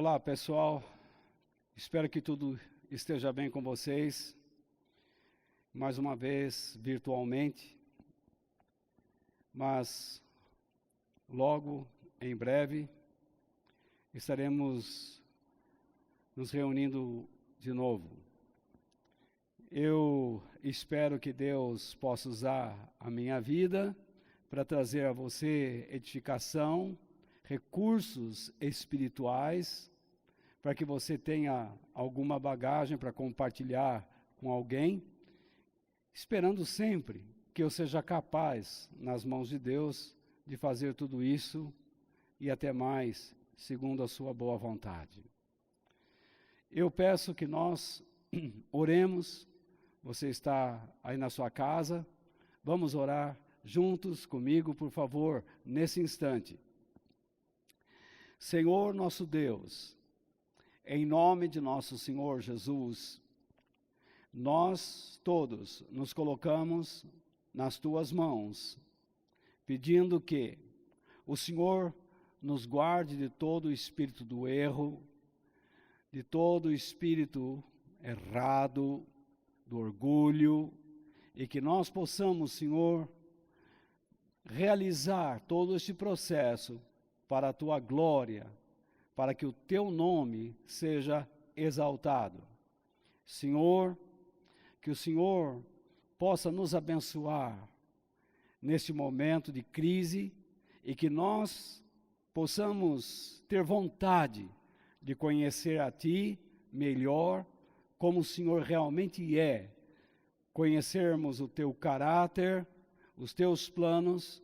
Olá, pessoal. Espero que tudo esteja bem com vocês. Mais uma vez, virtualmente. Mas, logo, em breve, estaremos nos reunindo de novo. Eu espero que Deus possa usar a minha vida para trazer a você edificação, recursos espirituais, para que você tenha alguma bagagem para compartilhar com alguém, esperando sempre que eu seja capaz, nas mãos de Deus, de fazer tudo isso e até mais, segundo a sua boa vontade. Eu peço que nós oremos. Você está aí na sua casa, vamos orar juntos comigo, por favor, nesse instante. Senhor nosso Deus, em nome de nosso Senhor Jesus, nós todos nos colocamos nas tuas mãos, pedindo que o Senhor nos guarde de todo o espírito do erro, de todo o espírito errado, do orgulho, e que nós possamos, Senhor, realizar todo este processo para a tua glória, para que o teu nome seja exaltado. Senhor, que o Senhor possa nos abençoar neste momento de crise e que nós possamos ter vontade de conhecer a Ti melhor, como o Senhor realmente é, conhecermos o Teu caráter, os Teus planos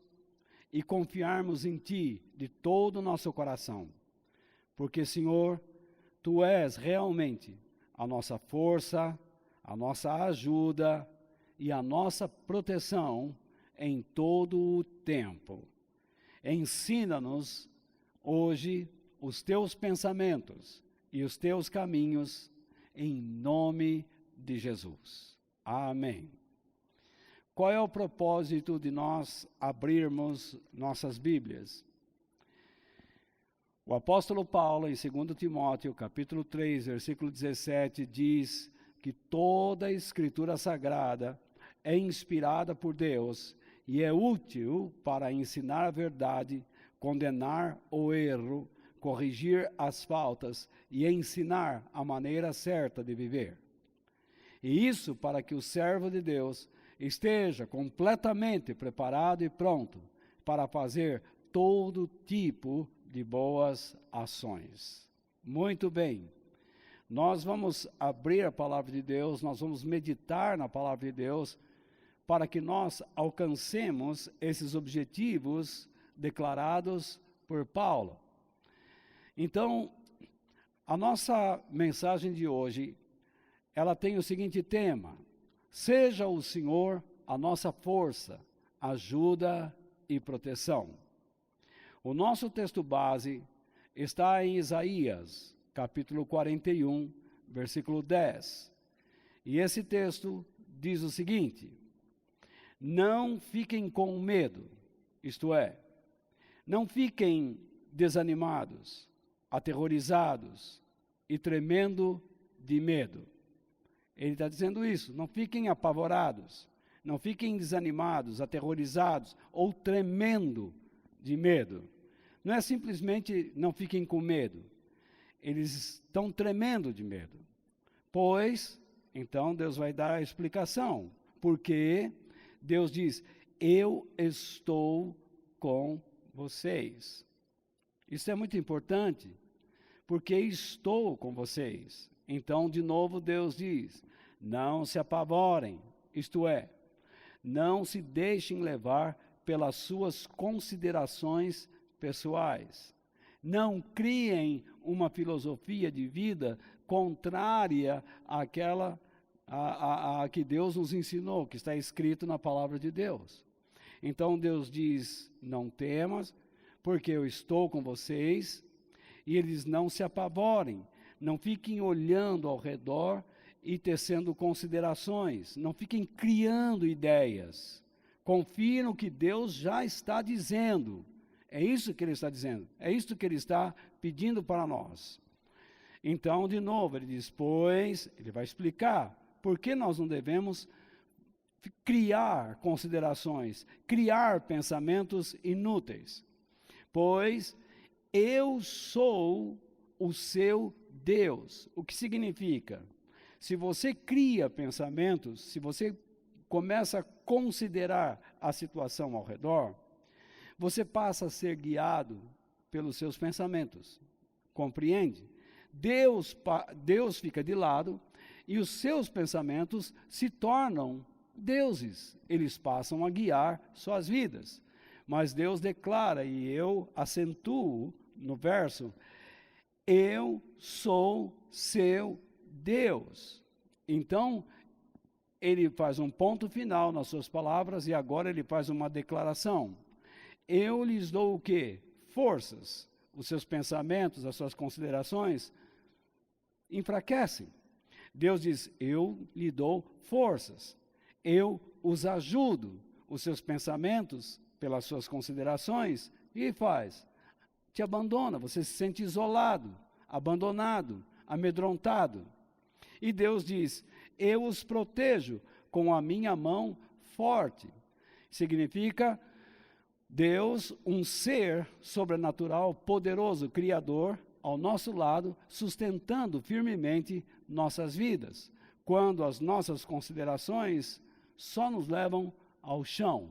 e confiarmos em Ti de todo o nosso coração. Porque, Senhor, Tu és realmente a nossa força, a nossa ajuda e a nossa proteção em todo o tempo. Ensina-nos hoje os Teus pensamentos e os Teus caminhos, em nome de Jesus. Amém. Qual é o propósito de nós abrirmos nossas Bíblias? O apóstolo Paulo, em 2 Timóteo, capítulo 3, versículo 17, diz que toda a Escritura Sagrada é inspirada por Deus e é útil para ensinar a verdade, condenar o erro, corrigir as faltas e ensinar a maneira certa de viver. E isso para que o servo de Deus esteja completamente preparado e pronto para fazer todo tipo de boas ações. Muito bem. Nós vamos abrir a palavra de Deus, nós vamos meditar na palavra de Deus para que nós alcancemos esses objetivos declarados por Paulo. Então, a nossa mensagem de hoje, ela tem o seguinte tema: seja o Senhor a nossa força, ajuda e proteção. O nosso texto base está em Isaías, capítulo 41, versículo 10. E esse texto diz o seguinte: não fiquem com medo, isto é, não fiquem desanimados, aterrorizados e tremendo de medo. Ele está dizendo isso, não fiquem apavorados, não fiquem desanimados, aterrorizados ou tremendo de medo. Não é simplesmente não fiquem com medo, eles estão tremendo de medo. Pois, então Deus vai dar a explicação, porque Deus diz, eu estou com vocês. Isso é muito importante, porque estou com vocês. Então, de novo, Deus diz, não se apavorem, isto é, não se deixem levar pelas suas considerações pessoais. Não criem uma filosofia de vida contrária àquela a que Deus nos ensinou, que está escrito na palavra de Deus. Então Deus diz, não temas, porque eu estou com vocês, e eles não se apavorem, não fiquem olhando ao redor e tecendo considerações, não fiquem criando ideias, confiem no que Deus já está dizendo. É isso que Ele está dizendo, é isso que Ele está pedindo para nós. Então, de novo, ele diz, pois, ele vai explicar por que nós não devemos criar considerações, criar pensamentos inúteis. Pois eu sou o seu Deus. O que significa? Se você cria pensamentos, se você começa a considerar a situação ao redor, você passa a ser guiado pelos seus pensamentos. Compreende? Deus fica de lado e os seus pensamentos se tornam deuses. Eles passam a guiar suas vidas. Mas Deus declara, e eu acentuo no verso, eu sou seu Deus. Então, ele faz um ponto final nas suas palavras e agora ele faz uma declaração. Eu lhes dou o quê? Forças. Os seus pensamentos, as suas considerações enfraquecem. Deus diz, eu lhe dou forças. Eu os ajudo. Os seus pensamentos, pelas suas considerações, o que faz? Te abandona, você se sente isolado, abandonado, amedrontado. E Deus diz, eu os protejo com a minha mão forte. Significa, Deus, um ser sobrenatural, poderoso, criador, ao nosso lado, sustentando firmemente nossas vidas, quando as nossas considerações só nos levam ao chão.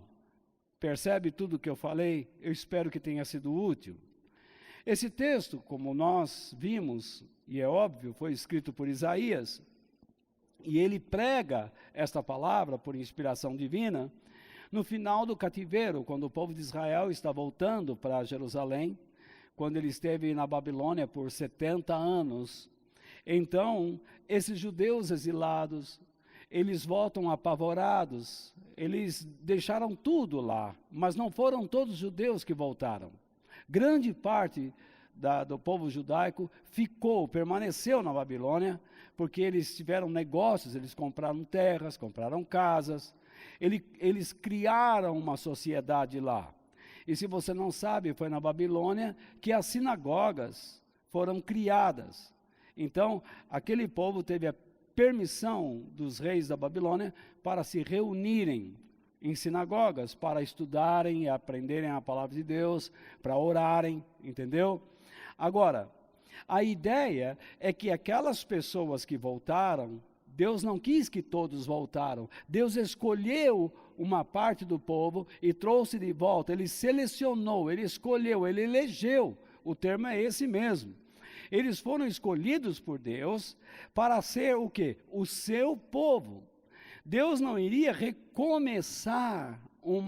Percebe tudo o que eu falei? Eu espero que tenha sido útil. Esse texto, como nós vimos, e é óbvio, foi escrito por Isaías, e ele prega esta palavra por inspiração divina, no final do cativeiro, quando o povo de Israel está voltando para Jerusalém, quando ele esteve na Babilônia por 70 anos. Então, esses judeus exilados, eles voltam apavorados, eles deixaram tudo lá, mas não foram todos os judeus que voltaram. Grande parte do povo judaico permaneceu na Babilônia, porque eles tiveram negócios, eles compraram terras, compraram casas, eles criaram uma sociedade lá. E se você não sabe, foi na Babilônia que as sinagogas foram criadas. Então, aquele povo teve a permissão dos reis da Babilônia para se reunirem em sinagogas, para estudarem e aprenderem a palavra de Deus, para orarem, entendeu? Agora, a ideia é que aquelas pessoas que voltaram, Deus não quis que todos voltaram. Deus escolheu uma parte do povo e trouxe de volta. Ele selecionou, ele escolheu, ele elegeu. O termo é esse mesmo. Eles foram escolhidos por Deus para ser o quê? O seu povo. Deus não iria recomeçar um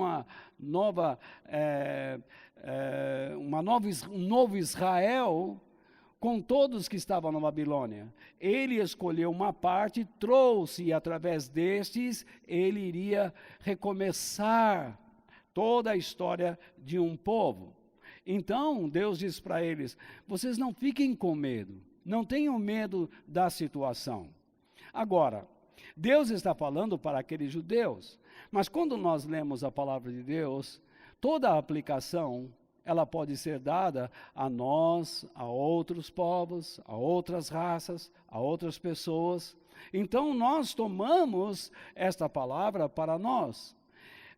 novo Israel com todos que estavam na Babilônia. Ele escolheu uma parte, trouxe, e através destes, ele iria recomeçar toda a história de um povo. Então, Deus diz para eles, vocês não fiquem com medo, não tenham medo da situação. Agora, Deus está falando para aqueles judeus, mas quando nós lemos a palavra de Deus, toda a aplicação, ela pode ser dada a nós, a outros povos, a outras raças, a outras pessoas. Então, nós tomamos esta palavra para nós.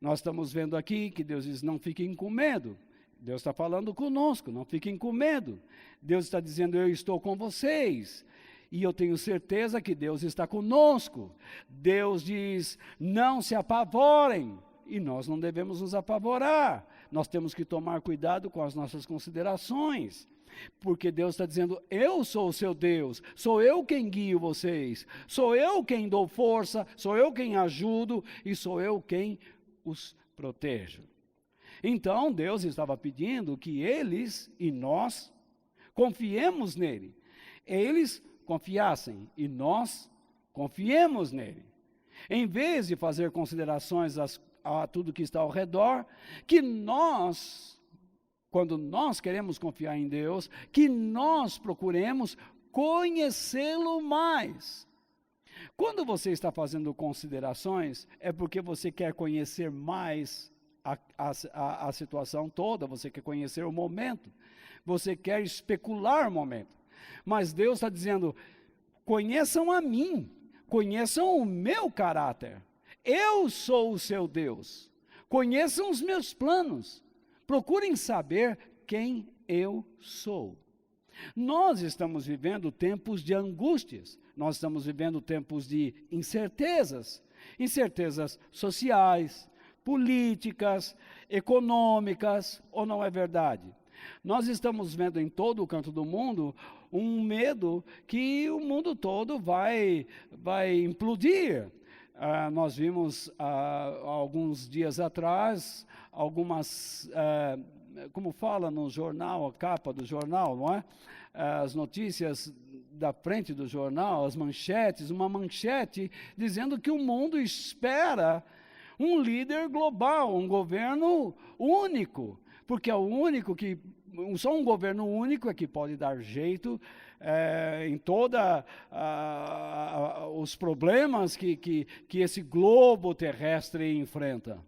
Nós estamos vendo aqui que Deus diz, não fiquem com medo. Deus está falando conosco, não fiquem com medo. Deus está dizendo, eu estou com vocês. E eu tenho certeza que Deus está conosco. Deus diz, não se apavorem. E nós não devemos nos apavorar. Nós temos que tomar cuidado com as nossas considerações. Porque Deus está dizendo, eu sou o seu Deus, sou eu quem guio vocês, sou eu quem dou força, sou eu quem ajudo e sou eu quem os protejo. Então, Deus estava pedindo que eles e nós confiemos nele. Eles confiassem e nós confiemos nele. Em vez de fazer considerações a tudo que está ao redor, que nós, quando nós queremos confiar em Deus, que nós procuremos conhecê-lo mais. Quando você está fazendo considerações, é porque você quer conhecer mais a situação toda, você quer conhecer o momento, você quer especular o momento. Mas Deus está dizendo, conheçam a mim, conheçam o meu caráter. Eu sou o seu Deus. Conheçam os meus planos. Procurem saber quem eu sou. Nós estamos vivendo tempos de angústias. Nós estamos vivendo tempos de incertezas. Incertezas sociais, políticas, econômicas, ou não é verdade? Nós estamos vendo em todo o canto do mundo um medo que o mundo todo vai implodir. Nós vimos alguns dias atrás algumas, como fala no jornal, a capa do jornal, não é? As notícias da frente do jornal, as manchetes, uma manchete dizendo que o mundo espera um líder global, um governo único, porque é o único que, só um governo único é que pode dar jeito em toda os problemas que esse globo terrestre enfrenta.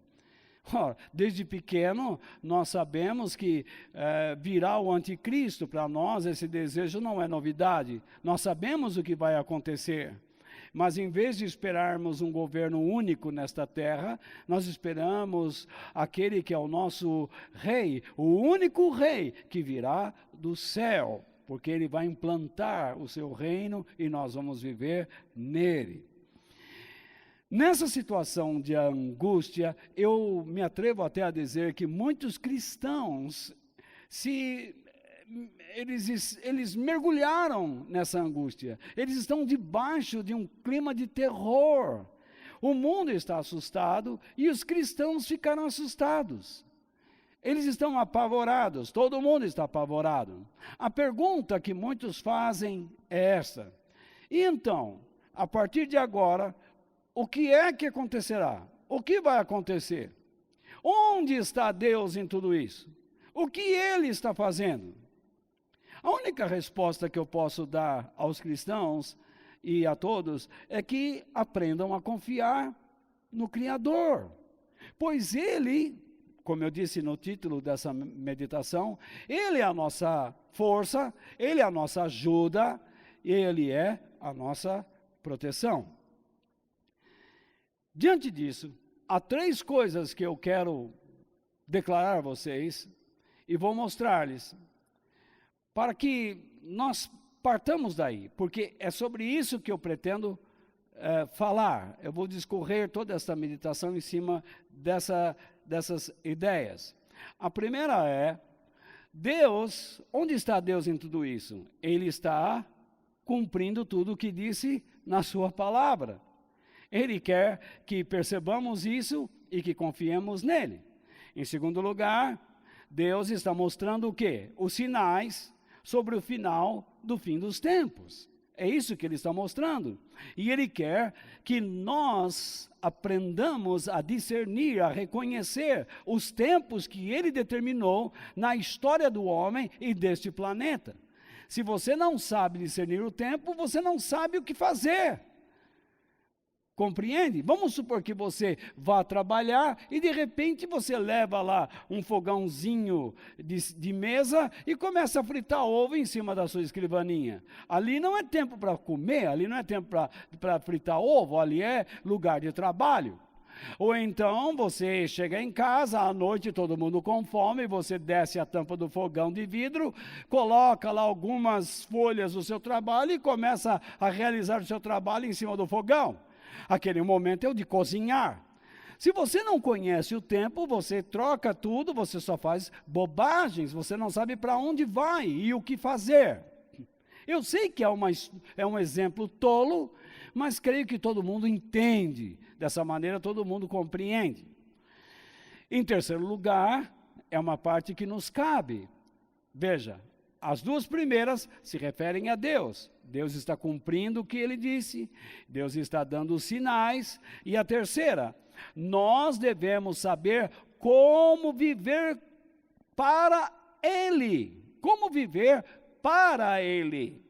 Desde pequeno, nós sabemos que virá o anticristo. Para nós, esse desejo não é novidade. Nós sabemos o que vai acontecer. Mas em vez de esperarmos um governo único nesta terra, nós esperamos aquele que é o nosso rei, o único rei que virá do céu, porque ele vai implantar o seu reino e nós vamos viver nele. Nessa situação de angústia, eu me atrevo até a dizer que muitos cristãos, eles mergulharam nessa angústia. Eles estão debaixo de um clima de terror. O mundo está assustado e os cristãos ficaram assustados. Eles estão apavorados, todo mundo está apavorado. A pergunta que muitos fazem é esta: e então, a partir de agora, o que é que acontecerá? O que vai acontecer? Onde está Deus em tudo isso? O que Ele está fazendo? A única resposta que eu posso dar aos cristãos e a todos é que aprendam a confiar no Criador. Pois Ele, como eu disse no título dessa meditação, Ele é a nossa força, Ele é a nossa ajuda, Ele é a nossa proteção. Diante disso, há 3 coisas que eu quero declarar a vocês e vou mostrar-lhes, para que nós partamos daí, porque é sobre isso que eu pretendo falar. Eu vou discorrer toda essa meditação em cima dessas ideias. A primeira é, Deus, onde está Deus em tudo isso? Ele está cumprindo tudo o que disse na sua palavra. Ele quer que percebamos isso e que confiemos nele. Em segundo lugar, Deus está mostrando o quê? Os sinais sobre o final do fim dos tempos. É isso que ele está mostrando. E ele quer que nós aprendamos a discernir, a reconhecer os tempos que ele determinou na história do homem e deste planeta. Se você não sabe discernir o tempo, você não sabe o que fazer. Compreende? Vamos supor que você vá trabalhar e de repente você leva lá um fogãozinho de mesa e começa a fritar ovo em cima da sua escrivaninha. Ali não é tempo para comer, ali não é tempo para fritar ovo, ali é lugar de trabalho. Ou então você chega em casa à noite, todo mundo com fome, você desce a tampa do fogão de vidro, coloca lá algumas folhas do seu trabalho e começa a realizar o seu trabalho em cima do fogão. Aquele momento é o de cozinhar. Se você não conhece o tempo, você troca tudo, você só faz bobagens, você não sabe para onde vai e o que fazer. Eu sei que é um exemplo tolo, mas creio que todo mundo entende. Dessa maneira, todo mundo compreende. Em terceiro lugar, é uma parte que nos cabe. Veja, as 2 primeiras se referem a Deus. Deus está cumprindo o que Ele disse. Deus está dando os sinais. E a terceira, nós devemos saber como viver para Ele. Como viver para Ele.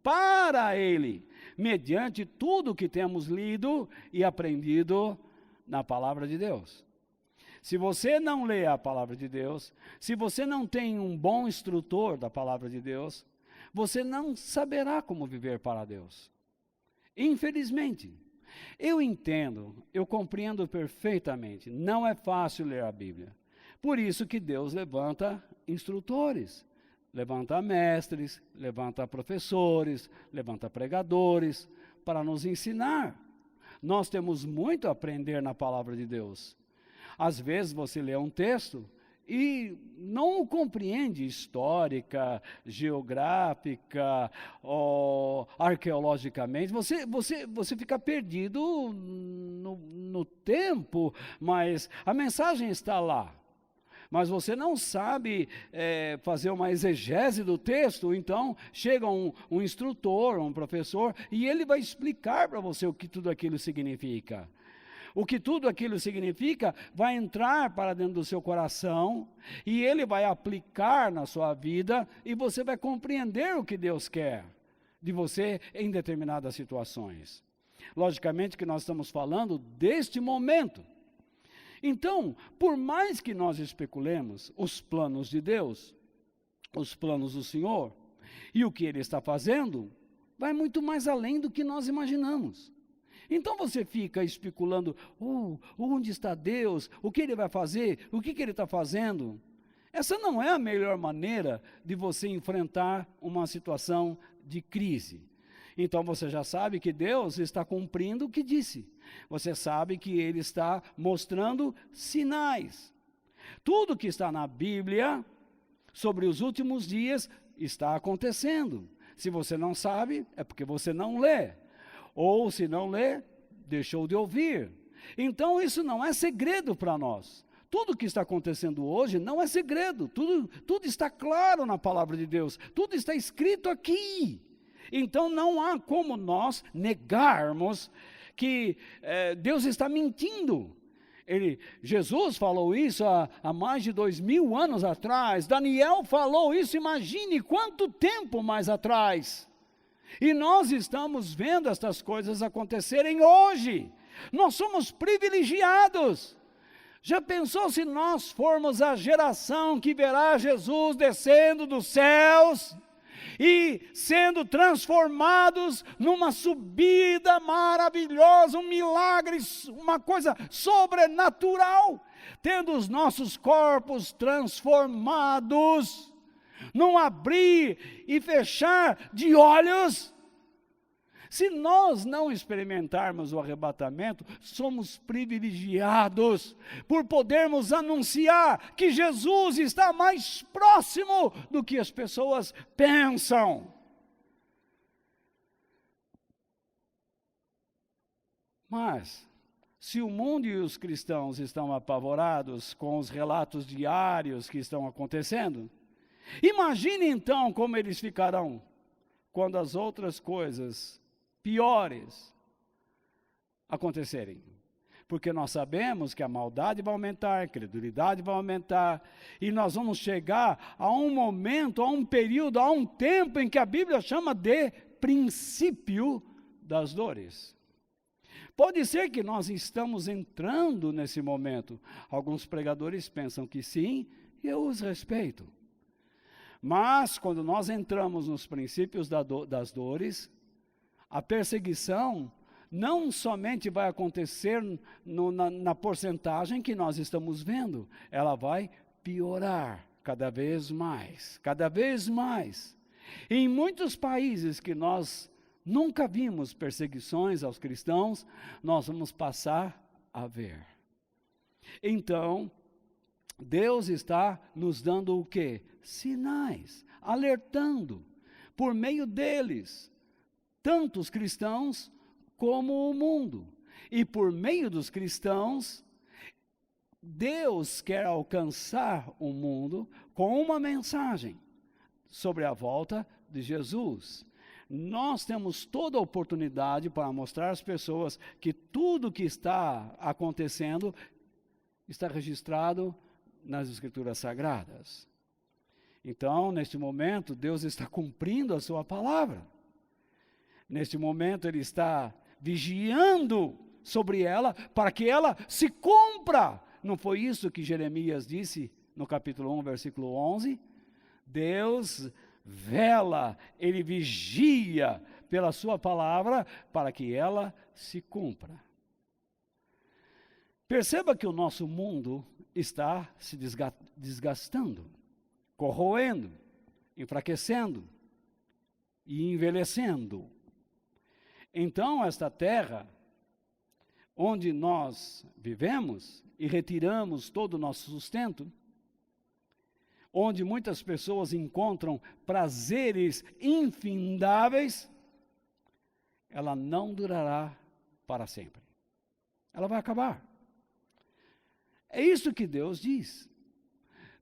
Para Ele. Mediante tudo que temos lido e aprendido na palavra de Deus. Se você não lê a palavra de Deus, se você não tem um bom instrutor da palavra de Deus, você não saberá como viver para Deus. Infelizmente, eu entendo, eu compreendo perfeitamente, não é fácil ler a Bíblia. Por isso que Deus levanta instrutores, levanta mestres, levanta professores, levanta pregadores, para nos ensinar. Nós temos muito a aprender na palavra de Deus. Às vezes você lê um texto e não o compreende histórica, geográfica ou arqueologicamente. Você fica perdido no tempo, mas a mensagem está lá. Mas você não sabe fazer uma exegese do texto, então chega um instrutor, um professor, e ele vai explicar para você o que tudo aquilo significa. O que tudo aquilo significa vai entrar para dentro do seu coração, e ele vai aplicar na sua vida, e você vai compreender o que Deus quer de você em determinadas situações. Logicamente que nós estamos falando deste momento. Então, por mais que nós especulemos os planos de Deus, os planos do Senhor, e o que Ele está fazendo, vai muito mais além do que nós imaginamos. Então você fica especulando, onde está Deus? O que Ele vai fazer? O que Ele está fazendo? Essa não é a melhor maneira de você enfrentar uma situação de crise. Então você já sabe que Deus está cumprindo o que disse. Você sabe que Ele está mostrando sinais. Tudo que está na Bíblia sobre os últimos dias está acontecendo. Se você não sabe, é porque você não lê. Ou se não lê, deixou de ouvir. Então isso não é segredo para nós. Tudo que está acontecendo hoje não é segredo. Tudo está claro na palavra de Deus. Tudo está escrito aqui. Então não há como nós negarmos que Deus está mentindo. Jesus falou isso há mais de 2000 anos atrás. Daniel falou isso, imagine quanto tempo mais atrás. E nós estamos vendo estas coisas acontecerem hoje. Nós somos privilegiados. Já pensou se nós formos a geração que verá Jesus descendo dos céus e sendo transformados numa subida maravilhosa, um milagre, uma coisa sobrenatural, tendo os nossos corpos transformados, num abrir e fechar de olhos? Se nós não experimentarmos o arrebatamento, somos privilegiados por podermos anunciar que Jesus está mais próximo do que as pessoas pensam. Mas, se o mundo e os cristãos estão apavorados com os relatos diários que estão acontecendo, imagine então como eles ficarão quando as outras coisas piores acontecerem. Porque nós sabemos que a maldade vai aumentar, a credulidade vai aumentar, e nós vamos chegar a um momento, a um período, a um tempo em que a Bíblia chama de princípio das dores. Pode ser que nós estamos entrando nesse momento. Alguns pregadores pensam que sim, e eu os respeito. Mas quando nós entramos nos princípios das dores, a perseguição não somente vai acontecer na porcentagem que nós estamos vendo, ela vai piorar cada vez mais, cada vez mais. Em muitos países que nós nunca vimos perseguições aos cristãos, nós vamos passar a ver. Então, Deus está nos dando o quê? Sinais, alertando, por meio deles, tanto os cristãos como o mundo. E por meio dos cristãos, Deus quer alcançar o mundo com uma mensagem sobre a volta de Jesus. Nós temos toda a oportunidade para mostrar às pessoas que tudo que está acontecendo está registrado nas Escrituras Sagradas. Então, neste momento, Deus está cumprindo a sua palavra. Neste momento, Ele está vigiando sobre ela, para que ela se cumpra. Não foi isso que Jeremias disse no capítulo 1, versículo 11? Deus vela, ele vigia pela sua palavra para que ela se cumpra. Perceba que o nosso mundo está se desgastando, corroendo, enfraquecendo e envelhecendo. Então, esta terra, onde nós vivemos e retiramos todo o nosso sustento, onde muitas pessoas encontram prazeres infindáveis, ela não durará para sempre. Ela vai acabar. É isso que Deus diz.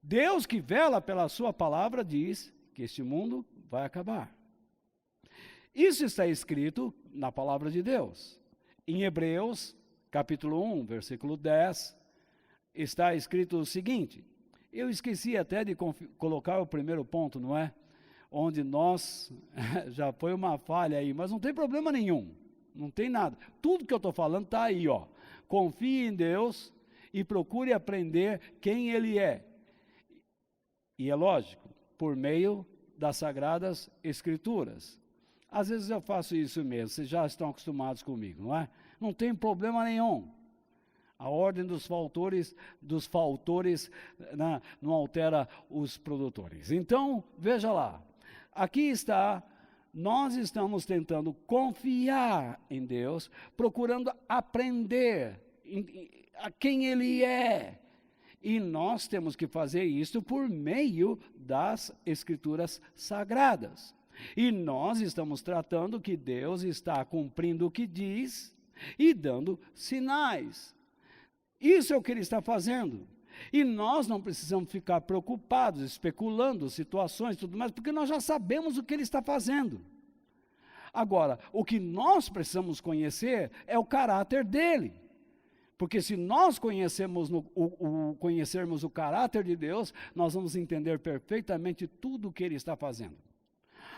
Deus que vela pela sua palavra diz que este mundo vai acabar. Isso está escrito na palavra de Deus. Em Hebreus, capítulo 1, versículo 10, está escrito o seguinte. Eu esqueci até de colocar o primeiro ponto, não é? Onde nós, já foi uma falha aí, mas não tem problema nenhum. Não tem nada. Tudo que eu estou falando está aí, ó. Confie em Deus e procure aprender quem Ele é. E é lógico, por meio das Sagradas Escrituras. Às vezes eu faço isso mesmo, vocês já estão acostumados comigo, não é? Não tem problema nenhum. A ordem dos faltores não altera os produtores. Então, veja lá, aqui está, nós estamos tentando confiar em Deus, procurando aprender a quem Ele é. E nós temos que fazer isso por meio das Escrituras Sagradas. E nós estamos tratando que Deus está cumprindo o que diz e dando sinais. Isso é o que Ele está fazendo. E nós não precisamos ficar preocupados, especulando situações e tudo mais, porque nós já sabemos o que Ele está fazendo. Agora, o que nós precisamos conhecer é o caráter dEle. Porque se nós conhecermos o caráter de Deus, nós vamos entender perfeitamente tudo o que Ele está fazendo.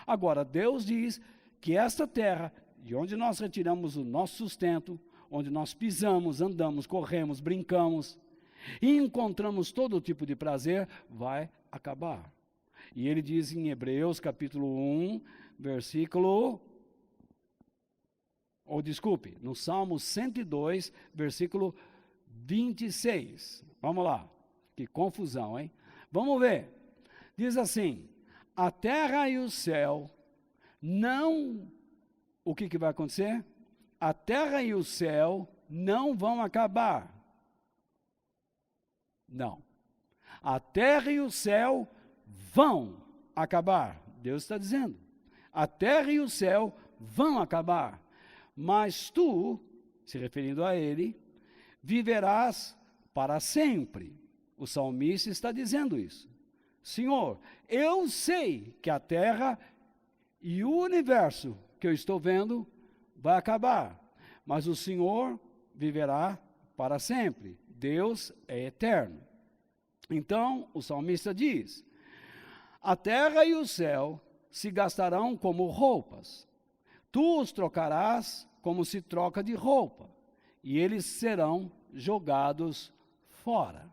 Agora, Deus diz que esta terra, de onde nós retiramos o nosso sustento, onde nós pisamos, andamos, corremos, brincamos, e encontramos todo tipo de prazer, vai acabar. E Ele diz em Hebreus capítulo 1, no Salmo 102, versículo 26. Vamos lá, que confusão, hein? Vamos ver. Diz assim, a terra e o céu o que vai acontecer? A terra e o céu não vão acabar. Não. A terra e o céu vão acabar. Deus está dizendo. A terra e o céu vão acabar. Mas tu, se referindo a Ele, viverás para sempre. O salmista está dizendo isso. Senhor, eu sei que a terra e o universo que eu estou vendo vai acabar, mas o Senhor viverá para sempre. Deus é eterno. Então, o salmista diz, a terra e o céu se gastarão como roupas. Tu os trocarás como se troca de roupa, e eles serão jogados fora.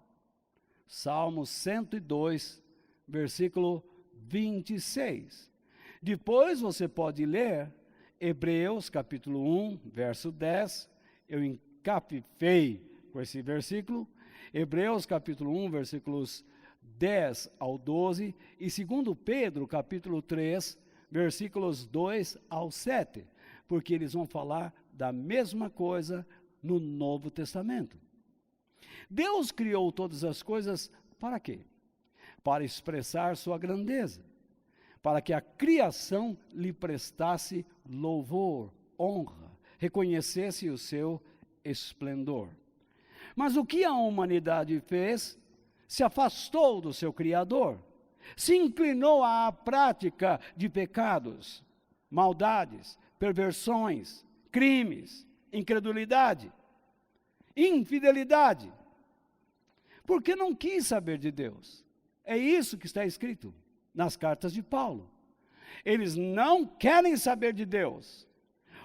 Salmo 102, versículo 26. Depois você pode ler Hebreus capítulo 1, verso 10. Eu encapifei com esse versículo. Hebreus capítulo 1, versículos 10 ao 12. E 2 Pedro capítulo 3, versículos 2 ao 7. Porque eles vão falar da mesma coisa no Novo Testamento. Deus criou todas as coisas para quê? Para expressar sua grandeza, para que a criação lhe prestasse louvor, honra, reconhecesse o seu esplendor. Mas o que a humanidade fez? Se afastou do seu Criador, se inclinou à prática de pecados, maldades, perversões, crimes, incredulidade, infidelidade, porque não quis saber de Deus. É isso que está escrito nas cartas de Paulo. Eles não querem saber de Deus.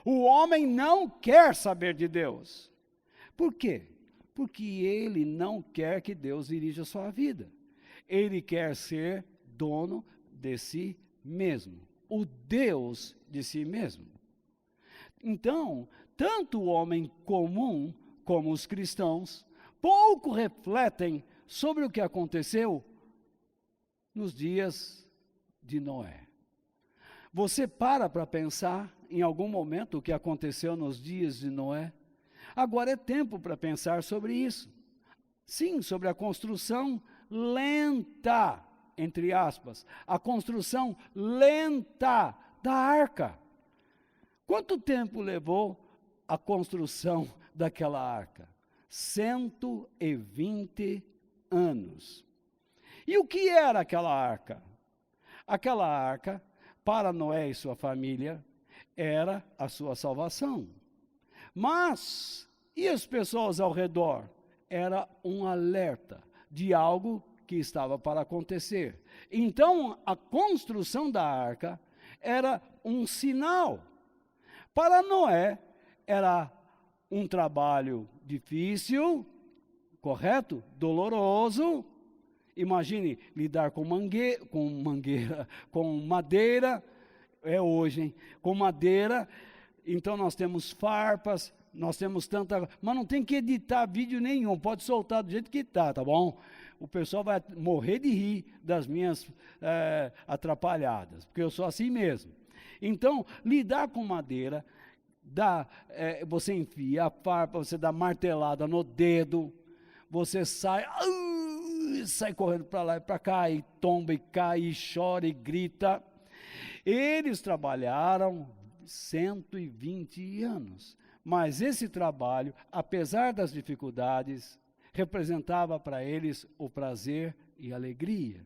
O homem não quer saber de Deus. Por quê? Porque ele não quer que Deus dirija a sua vida. Ele quer ser dono de si mesmo, o Deus de si mesmo. Então, tanto o homem comum como os cristãos pouco refletem sobre o que aconteceu nos dias de Noé. Você para pensar em algum momento o que aconteceu nos dias de Noé? Agora é tempo para pensar sobre isso. Sim, sobre a construção lenta, entre aspas, a construção lenta da arca. Quanto tempo levou a construção daquela arca? 120 anos. E o que era aquela arca? Aquela arca, para Noé e sua família, era a sua salvação. Mas, e as pessoas ao redor? Era um alerta de algo que estava para acontecer. Então, a construção da arca era um sinal. Para Noé, era um trabalho difícil, correto? Doloroso. Imagine lidar com madeira, é hoje, hein? Com madeira, então nós temos farpas, nós temos tanta, mas não tem que editar vídeo nenhum, pode soltar do jeito que está, tá bom? O pessoal vai morrer de rir das minhas atrapalhadas, porque eu sou assim mesmo. Então, lidar com madeira, você enfia a farpa, você dá martelada no dedo, você sai correndo para lá e para cá, e tomba, e cai, e chora, e grita. Eles trabalharam 120 anos, mas esse trabalho, apesar das dificuldades, representava para eles o prazer e alegria.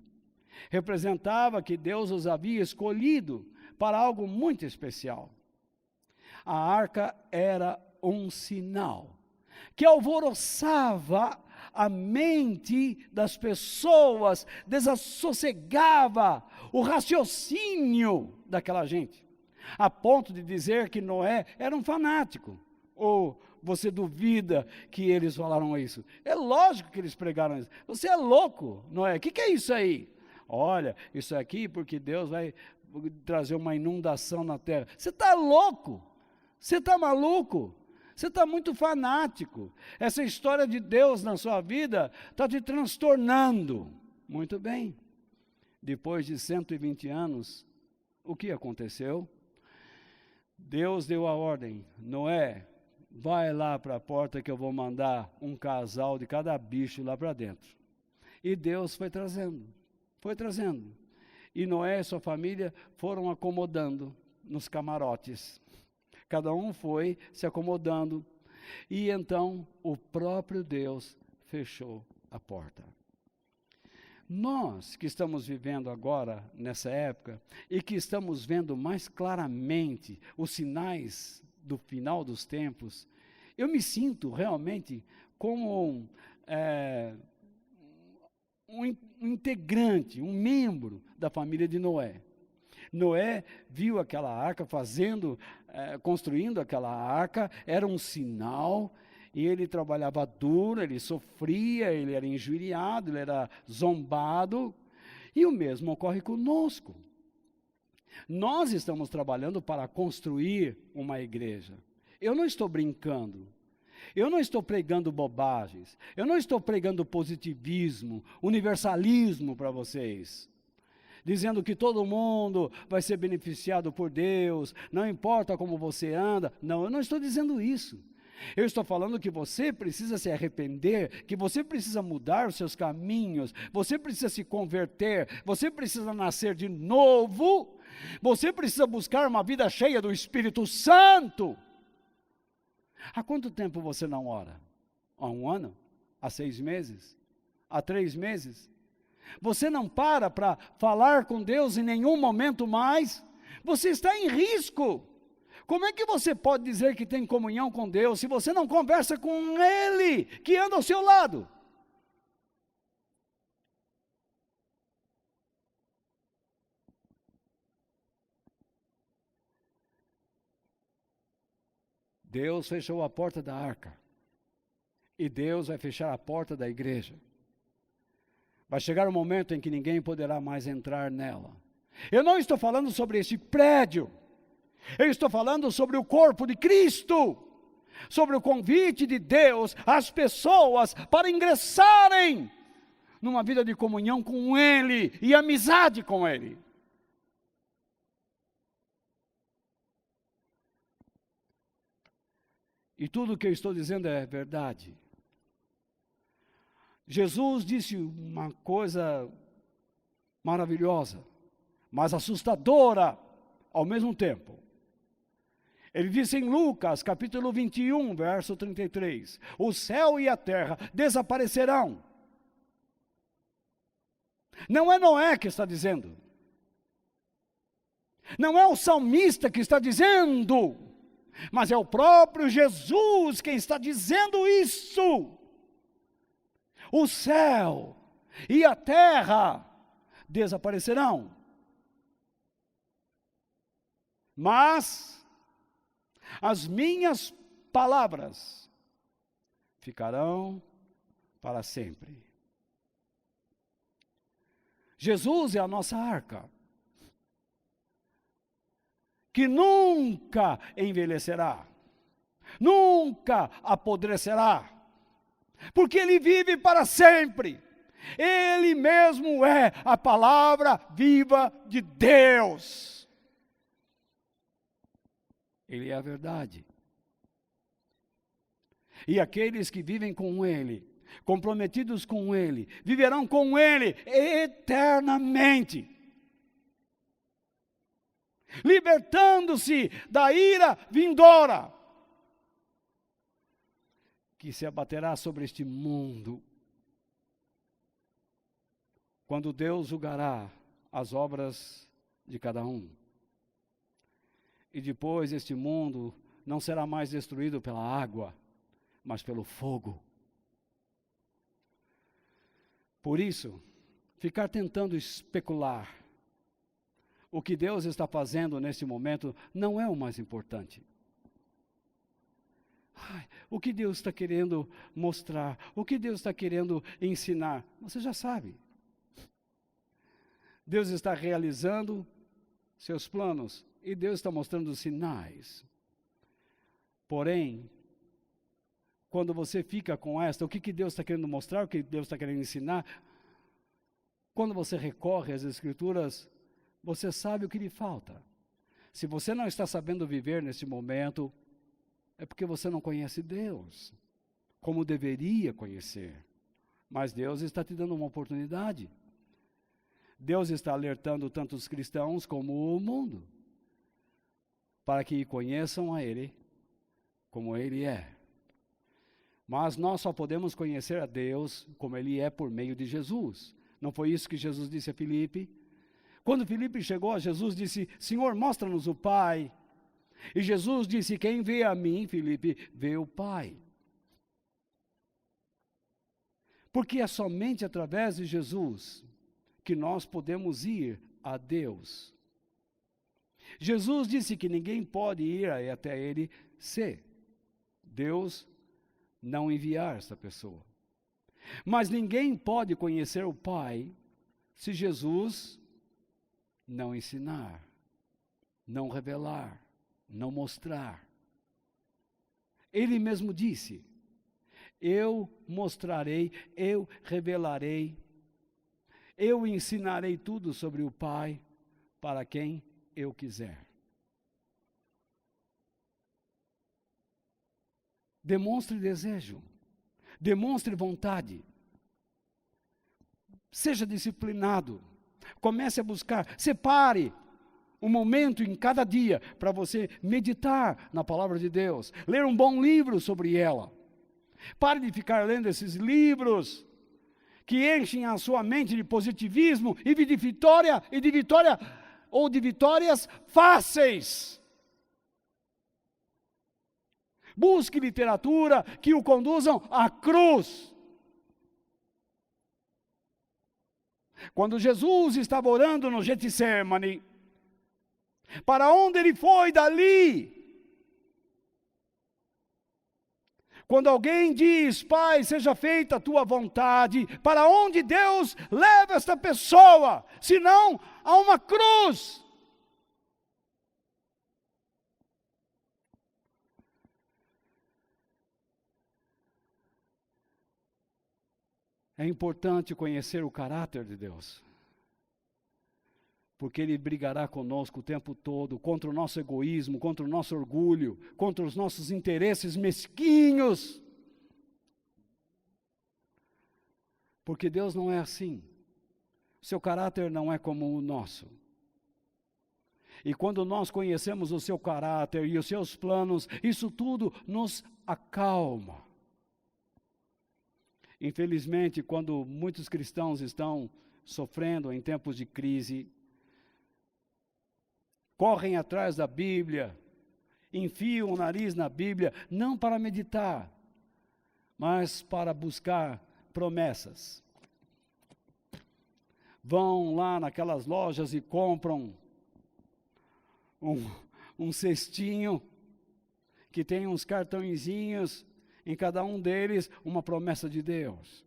Representava que Deus os havia escolhido para algo muito especial. A arca era um sinal que alvoroçava a mente das pessoas, desassossegava o raciocínio daquela gente, a ponto de dizer que Noé era um fanático. Ou você duvida que eles falaram isso? É lógico que eles pregaram isso. Você é louco, Noé, o que é isso aí? Olha, isso aqui porque Deus vai trazer uma inundação na terra. Você está louco? Você está maluco? Você está muito fanático. Essa história de Deus na sua vida está te transtornando. Muito bem. Depois de 120 anos, o que aconteceu? Deus deu a ordem: Noé, vai lá para a porta que eu vou mandar um casal de cada bicho lá para dentro. E Deus foi trazendo. E Noé e sua família foram acomodando nos camarotes. Cada um foi se acomodando. E então o próprio Deus fechou a porta. Nós que estamos vivendo agora, nessa época, e que estamos vendo mais claramente os sinais do final dos tempos, eu me sinto realmente como um integrante, um membro da família de Noé. Noé viu aquela arca construindo aquela arca, era um sinal, e ele trabalhava duro, ele sofria, ele era injuriado, ele era zombado, e o mesmo ocorre conosco. Nós estamos trabalhando para construir uma igreja. Eu não estou brincando, eu não estou pregando bobagens, eu não estou pregando positivismo, universalismo para vocês, dizendo que todo mundo vai ser beneficiado por Deus, não importa como você anda. Não, eu não estou dizendo isso. Eu estou falando que você precisa se arrepender, que você precisa mudar os seus caminhos, você precisa se converter, você precisa nascer de novo, você precisa buscar uma vida cheia do Espírito Santo. Há quanto tempo você não ora? Há 1 ano? Há 6 meses? Há 3 meses? Você não para falar com Deus em nenhum momento mais? Você está em risco. Como é que você pode dizer que tem comunhão com Deus se você não conversa com Ele, que anda ao seu lado? Deus fechou a porta da arca. E Deus vai fechar a porta da igreja. Vai chegar um momento em que ninguém poderá mais entrar nela. Eu não estou falando sobre este prédio. Eu estou falando sobre o corpo de Cristo. Sobre o convite de Deus às pessoas para ingressarem numa vida de comunhão com Ele e amizade com Ele. E tudo o que eu estou dizendo é verdade. Jesus disse uma coisa maravilhosa, mas assustadora ao mesmo tempo. Ele disse em Lucas, capítulo 21, verso 33, o céu e a terra desaparecerão. Não é Noé que está dizendo. Não é o salmista que está dizendo, mas é o próprio Jesus quem está dizendo isso. O céu e a terra desaparecerão. Mas as minhas palavras ficarão para sempre. Jesus é a nossa arca, que nunca envelhecerá, nunca apodrecerá, porque Ele vive para sempre. Ele mesmo é a palavra viva de Deus. Ele é a verdade. E aqueles que vivem com Ele, comprometidos com Ele, viverão com Ele eternamente, libertando-se da ira vindoura, que se abaterá sobre este mundo, quando Deus julgará as obras de cada um. E depois este mundo não será mais destruído pela água, mas pelo fogo. Por isso, ficar tentando especular o que Deus está fazendo neste momento não é o mais importante. O que Deus está querendo mostrar, o que Deus está querendo ensinar, você já sabe. Deus está realizando seus planos e Deus está mostrando os sinais. Porém, quando você fica com esta, o que Deus está querendo mostrar, o que Deus está querendo ensinar, quando você recorre às Escrituras, você sabe o que lhe falta. Se você não está sabendo viver nesse momento, é porque você não conhece Deus, como deveria conhecer. Mas Deus está te dando uma oportunidade. Deus está alertando tanto os cristãos como o mundo, para que conheçam a Ele como Ele é. Mas nós só podemos conhecer a Deus como Ele é por meio de Jesus. Não foi isso que Jesus disse a Filipe? Quando Filipe chegou a Jesus, disse, Senhor, mostra-nos o Pai. E Jesus disse, quem vê a mim, Filipe, vê o Pai. Porque é somente através de Jesus que nós podemos ir a Deus. Jesus disse que ninguém pode ir até Ele se Deus não enviar essa pessoa. Mas ninguém pode conhecer o Pai se Jesus não ensinar, não revelar, não mostrar. Ele mesmo disse, eu mostrarei, eu revelarei, eu ensinarei tudo sobre o Pai para quem eu quiser. Demonstre desejo, demonstre vontade, seja disciplinado, comece a buscar, separe um momento em cada dia para você meditar na palavra de Deus, ler um bom livro sobre ela. Pare de ficar lendo esses livros que enchem a sua mente de positivismo e de vitória ou de vitórias fáceis. Busque literatura que o conduzam à cruz. Quando Jesus estava orando no Getsemane, para onde ele foi dali? Quando alguém diz, Pai, seja feita a tua vontade, para onde Deus leva esta pessoa, senão a uma cruz? É importante conhecer o caráter de Deus, porque Ele brigará conosco o tempo todo, contra o nosso egoísmo, contra o nosso orgulho, contra os nossos interesses mesquinhos. Porque Deus não é assim. Seu caráter não é como o nosso. E quando nós conhecemos o seu caráter e os seus planos, isso tudo nos acalma. Infelizmente, quando muitos cristãos estão sofrendo em tempos de crise, correm atrás da Bíblia, enfiam o nariz na Bíblia, não para meditar, mas para buscar promessas. Vão lá naquelas lojas e compram um cestinho que tem uns cartõezinhos, em cada um deles uma promessa de Deus.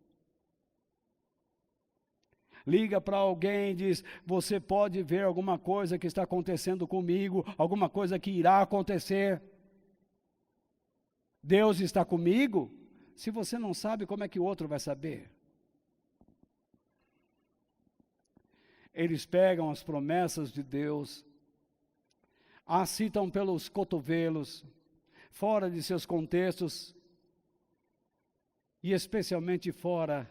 Liga para alguém e diz, você pode ver alguma coisa que está acontecendo comigo, alguma coisa que irá acontecer. Deus está comigo? Se você não sabe, como é que o outro vai saber? Eles pegam as promessas de Deus, as citam pelos cotovelos, fora de seus contextos, e especialmente fora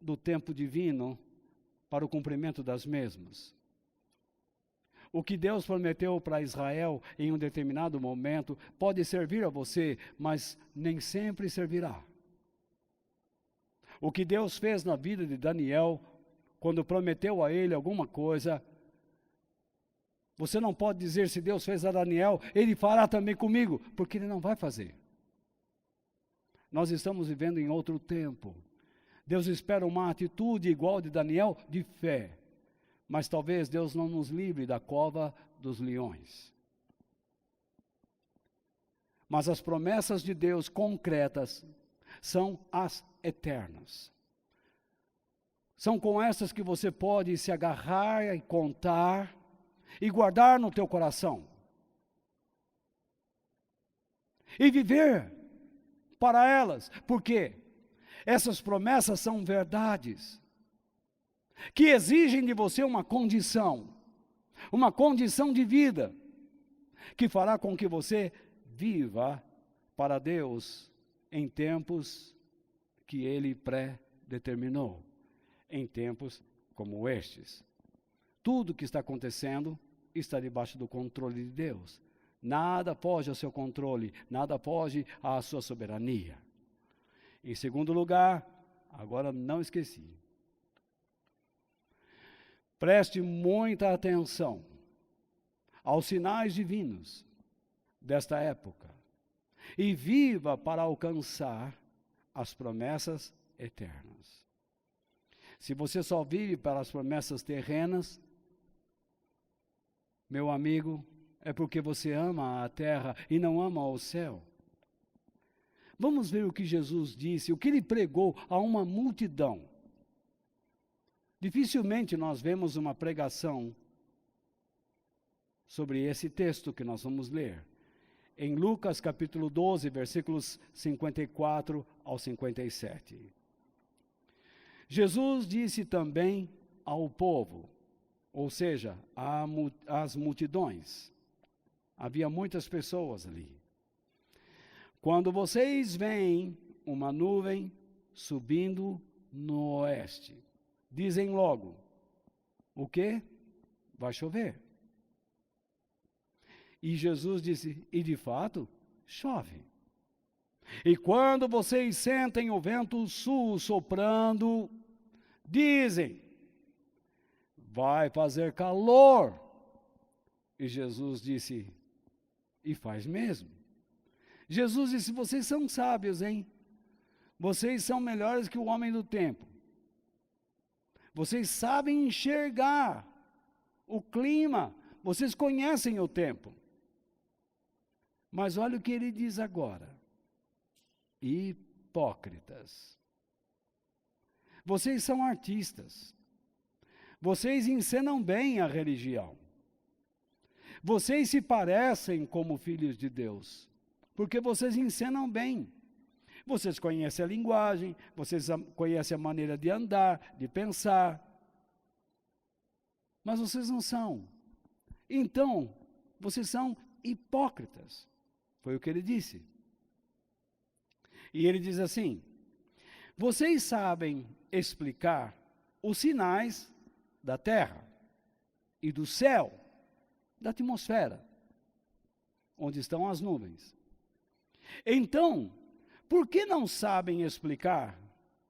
do tempo divino, para o cumprimento das mesmas. O que Deus prometeu para Israel em um determinado momento pode servir a você, mas nem sempre servirá. O que Deus fez na vida de Daniel, quando prometeu a ele alguma coisa, você não pode dizer, se Deus fez a Daniel, Ele fará também comigo, porque Ele não vai fazer. Nós estamos vivendo em outro tempo. Deus espera uma atitude igual de Daniel, de fé. Mas talvez Deus não nos livre da cova dos leões. Mas as promessas de Deus concretas são as eternas. São com essas que você pode se agarrar e contar e guardar no teu coração. E viver para elas. Por quê? Essas promessas são verdades que exigem de você uma condição de vida, que fará com que você viva para Deus em tempos que Ele pré-determinou, em tempos como estes. Tudo que está acontecendo está debaixo do controle de Deus. Nada foge ao seu controle, nada foge à sua soberania. Em segundo lugar, agora não esqueci. Preste muita atenção aos sinais divinos desta época e viva para alcançar as promessas eternas. Se você só vive para as promessas terrenas, meu amigo, é porque você ama a terra e não ama o céu. Vamos ver o que Jesus disse, o que Ele pregou a uma multidão. Dificilmente nós vemos uma pregação sobre esse texto que nós vamos ler. Em Lucas capítulo 12, versículos 54 ao 57. Jesus disse também ao povo, ou seja, às multidões. Havia muitas pessoas ali. Quando vocês veem uma nuvem subindo no oeste, dizem logo, o quê? Vai chover. E Jesus disse, e de fato, chove. E quando vocês sentem o vento sul soprando, dizem, vai fazer calor. E Jesus disse, e faz mesmo. Jesus disse, vocês são sábios, hein? Vocês são melhores que o homem do tempo. Vocês sabem enxergar o clima, vocês conhecem o tempo. Mas olha o que ele diz agora. hipócritas. Vocês são artistas. Vocês encenam bem a religião. Vocês se parecem como filhos de Deus, porque vocês encenam bem. Vocês conhecem a linguagem, vocês conhecem a maneira de andar, de pensar. Mas vocês não são. Então, vocês são hipócritas. Foi o que ele disse. E ele diz assim: vocês sabem explicar os sinais da terra e do céu, da atmosfera, onde estão as nuvens. Então, por que não sabem explicar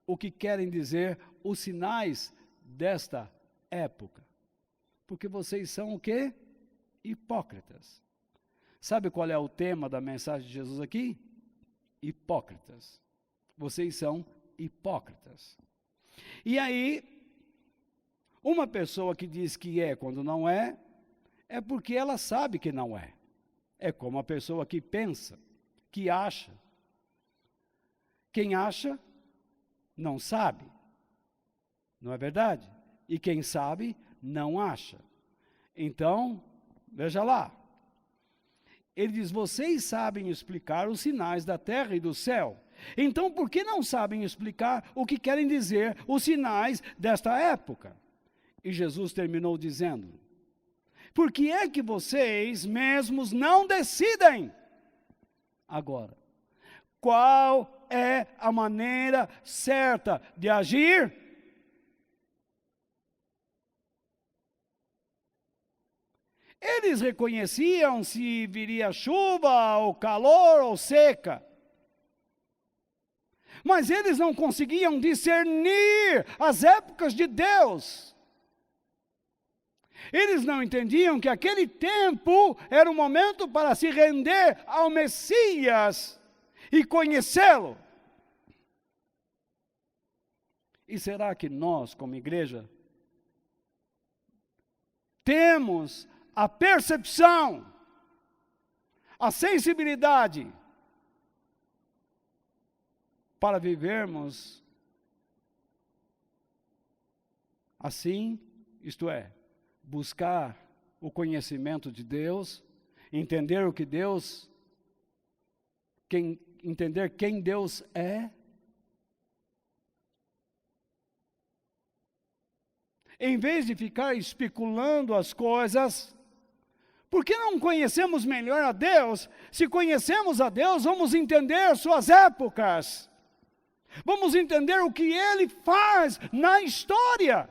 o que querem dizer os sinais desta época? Porque vocês são o quê? Hipócritas. Sabe qual é o tema da mensagem de Jesus aqui? Hipócritas. Vocês são hipócritas. E aí, uma pessoa que diz que é quando não é porque ela sabe que não é. É como a pessoa que pensa, que acha. Quem acha, não sabe. Não é verdade? E quem sabe, não acha. Então, veja lá. Ele diz, vocês sabem explicar os sinais da terra e do céu. Então, por que não sabem explicar o que querem dizer os sinais desta época? E Jesus terminou dizendo, por que é que vocês mesmos não decidem? Agora, qual é a maneira certa de agir? Eles reconheciam se viria chuva, ou calor, ou seca. Mas eles não conseguiam discernir as épocas de Deus. Eles não entendiam que aquele tempo era o momento para se render ao Messias e conhecê-lo. E será que nós, como igreja, temos a percepção, a sensibilidade para vivermos assim, isto é, buscar o conhecimento de Deus, entender o que Deus, entender quem Deus é? Em vez de ficar especulando as coisas, por que não conhecemos melhor a Deus? Se conhecemos a Deus, vamos entender suas épocas. Vamos entender o que Ele faz na história.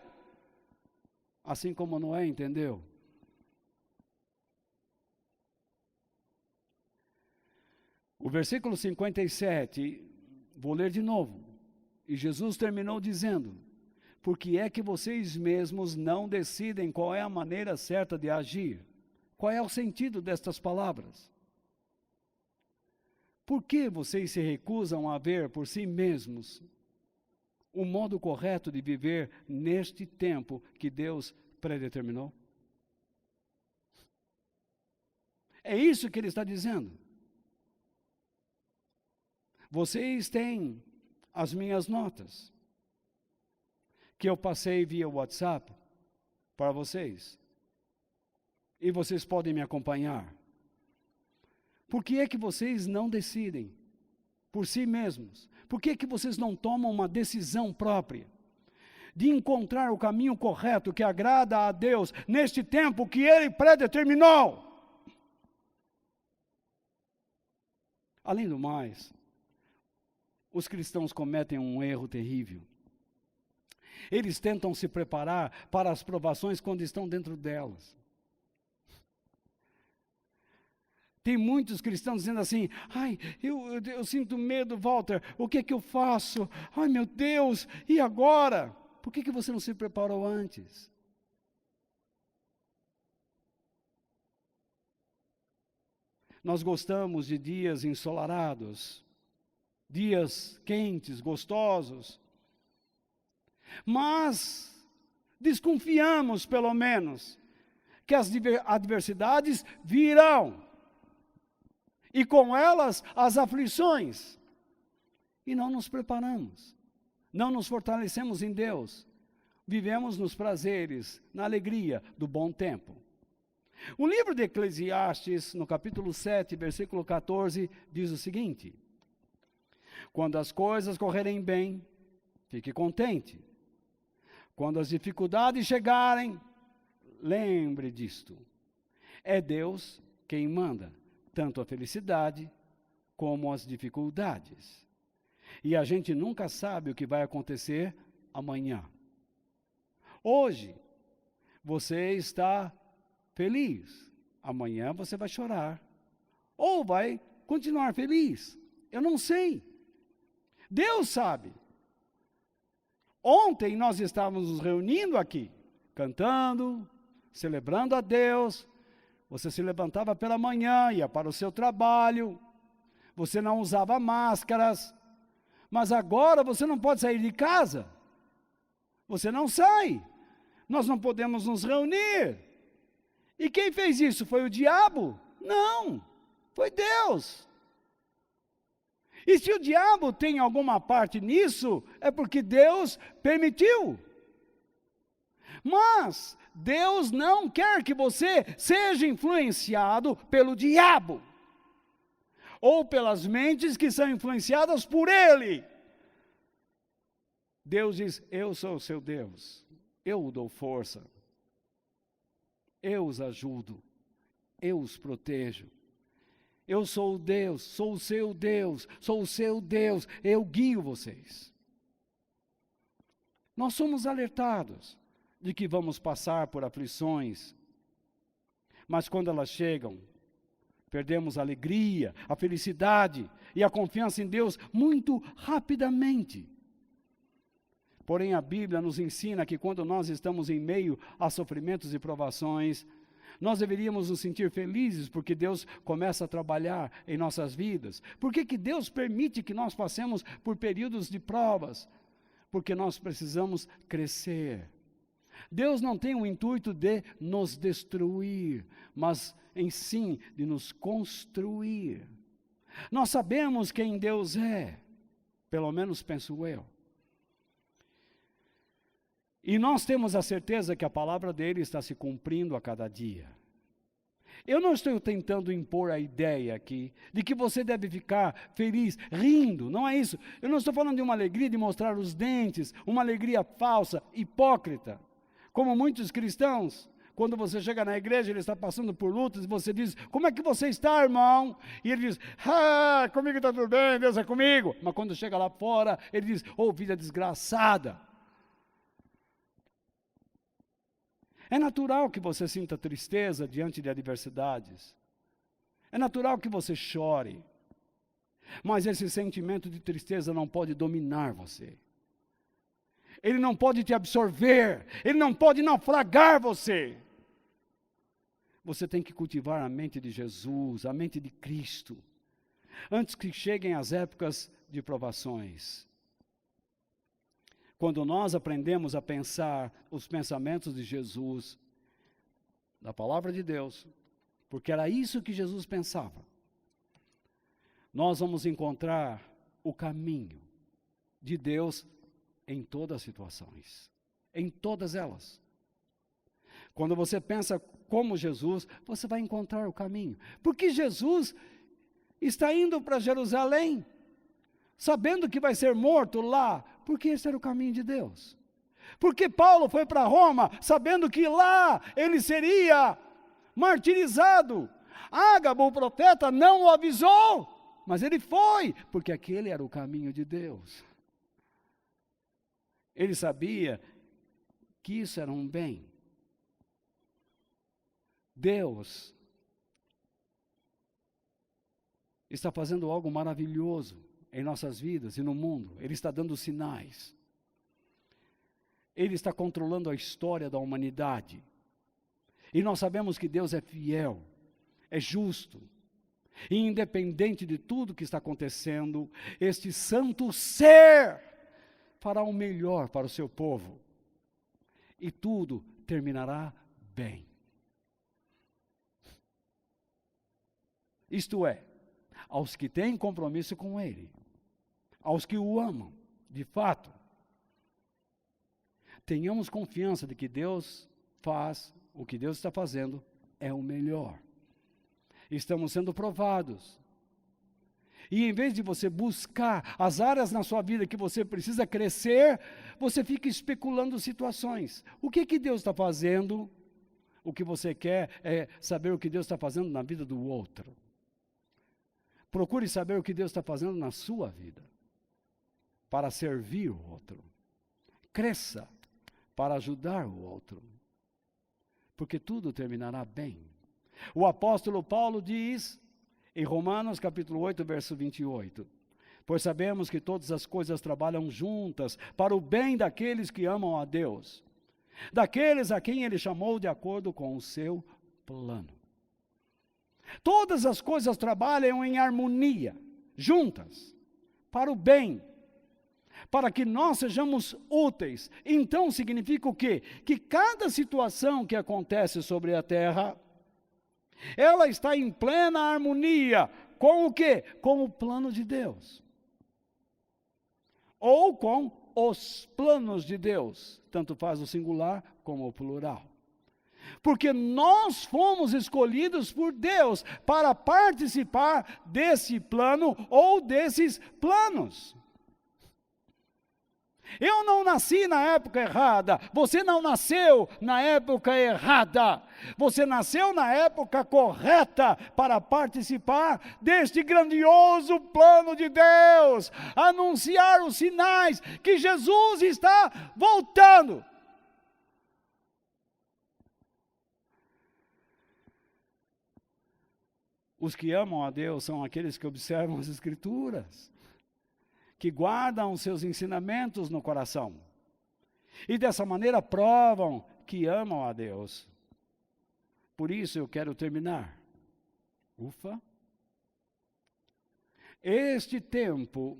Assim como Noé entendeu. O versículo 57, vou ler de novo. E Jesus terminou dizendo, por que é que vocês mesmos não decidem qual é a maneira certa de agir? Qual é o sentido destas palavras? Por que vocês se recusam a ver por si mesmos o modo correto de viver neste tempo que Deus predeterminou? É isso que ele está dizendo. Vocês têm as minhas notas, que eu passei via WhatsApp para vocês. E vocês podem me acompanhar. Por que é que vocês não decidem por si mesmos? Por que é que vocês não tomam uma decisão própria de encontrar o caminho correto que agrada a Deus neste tempo que Ele predeterminou? Além do mais, os cristãos cometem um erro terrível. Eles tentam se preparar para as provações quando estão dentro delas. Tem muitos cristãos dizendo assim, ai, eu sinto medo, Walter, o que é que eu faço? Ai, meu Deus, e agora? Por que você não se preparou antes? Nós gostamos de dias ensolarados, dias quentes, gostosos, mas desconfiamos, pelo menos, que as adversidades virão. E com elas, as aflições. e não nos preparamos, não nos fortalecemos em Deus, vivemos nos prazeres, na alegria do bom tempo. O livro de Eclesiastes, no capítulo 7, versículo 14, diz o seguinte: quando as coisas correrem bem, fique contente. Quando as dificuldades chegarem, lembre disto. É Deus quem manda, tanto a felicidade como as dificuldades. E a gente nunca sabe o que vai acontecer amanhã. Hoje, você está feliz. Amanhã você vai chorar. Ou vai continuar feliz. Eu não sei. Deus sabe. Ontem nós estávamos nos reunindo aqui, cantando, celebrando a Deus. Você se levantava pela manhã, ia para o seu trabalho. Você não usava máscaras. Mas agora você não pode sair de casa. Você não sai. Nós não podemos nos reunir. E quem fez isso? Foi o diabo? Não, foi Deus. E se o diabo tem alguma parte nisso, é porque Deus permitiu. Mas Deus não quer que você seja influenciado pelo diabo, ou pelas mentes que são influenciadas por ele. Deus diz: eu sou o seu Deus, eu o dou força, eu os ajudo, eu os protejo. Eu sou o Deus, sou o seu Deus, sou o seu Deus, eu guio vocês. Nós somos alertados de que vamos passar por aflições, mas quando elas chegam, perdemos a alegria, a felicidade e a confiança em Deus muito rapidamente. Porém, a Bíblia nos ensina que quando nós estamos em meio a sofrimentos e provações, nós deveríamos nos sentir felizes porque Deus começa a trabalhar em nossas vidas. Por que Deus permite que nós passemos por períodos de provas? Porque nós precisamos crescer. Deus não tem o intuito de nos destruir, mas em sim de nos construir. Nós sabemos quem Deus é, pelo menos penso eu. E nós temos a certeza que a palavra dele está se cumprindo a cada dia. Eu não estou tentando impor a ideia aqui de que você deve ficar feliz, rindo, não é isso. Eu não estou falando de uma alegria de mostrar os dentes, uma alegria falsa, hipócrita. Como muitos cristãos, quando você chega na igreja, ele está passando por lutas, e você diz: como é que você está, irmão? E ele diz: comigo está tudo bem, Deus é comigo. Mas quando chega lá fora, ele diz: vida desgraçada. É natural que você sinta tristeza diante de adversidades. É natural que você chore. Mas esse sentimento de tristeza não pode dominar você. Ele não pode te absorver. Ele não pode naufragar você. Você tem que cultivar a mente de Jesus, a mente de Cristo, antes que cheguem as épocas de provações. Quando nós aprendemos a pensar os pensamentos de Jesus, da palavra de Deus, porque era isso que Jesus pensava, nós vamos encontrar o caminho de Deus em todas as situações, em todas elas. Quando você pensa como Jesus, você vai encontrar o caminho, porque Jesus está indo para Jerusalém, sabendo que vai ser morto lá, porque esse era o caminho de Deus. Porque Paulo foi para Roma, sabendo que lá ele seria martirizado. Ágabo, o profeta, não o avisou, mas ele foi, porque aquele era o caminho de Deus. Ele sabia que isso era um bem. Deus está fazendo algo maravilhoso em nossas vidas e no mundo. Ele está dando sinais. Ele está controlando a história da humanidade. E nós sabemos que Deus é fiel, é justo. E independente de tudo que está acontecendo, este santo ser fará o melhor para o seu povo. E tudo terminará bem. Isto é, aos que têm compromisso com Ele, aos que o amam, de fato. Tenhamos confiança de que Deus faz, o que Deus está fazendo é o melhor. Estamos sendo provados. E em vez de você buscar as áreas na sua vida que você precisa crescer, você fica especulando situações. O que Deus está fazendo? O que você quer é saber o que Deus está fazendo na vida do outro. Procure saber o que Deus está fazendo na sua vida, para servir o outro. Cresça para ajudar o outro, porque tudo terminará bem. O apóstolo Paulo diz, em Romanos capítulo 8, verso 28, pois sabemos que todas as coisas trabalham juntas para o bem daqueles que amam a Deus, daqueles a quem Ele chamou de acordo com o seu plano. Todas as coisas trabalham em harmonia, juntas, para o bem, para que nós sejamos úteis. Então significa o quê? Que cada situação que acontece sobre a terra, ela está em plena harmonia com o quê? Com o plano de Deus. Ou com os planos de Deus, tanto faz o singular como o plural. Porque nós fomos escolhidos por Deus para participar desse plano ou desses planos. Eu não nasci na época errada, você não nasceu na época errada, você nasceu na época correta para participar deste grandioso plano de Deus, anunciar os sinais que Jesus está voltando. Os que amam a Deus são aqueles que observam as Escrituras, que guardam os seus ensinamentos no coração. E dessa maneira provam que amam a Deus. Por isso eu quero terminar. Ufa! Este tempo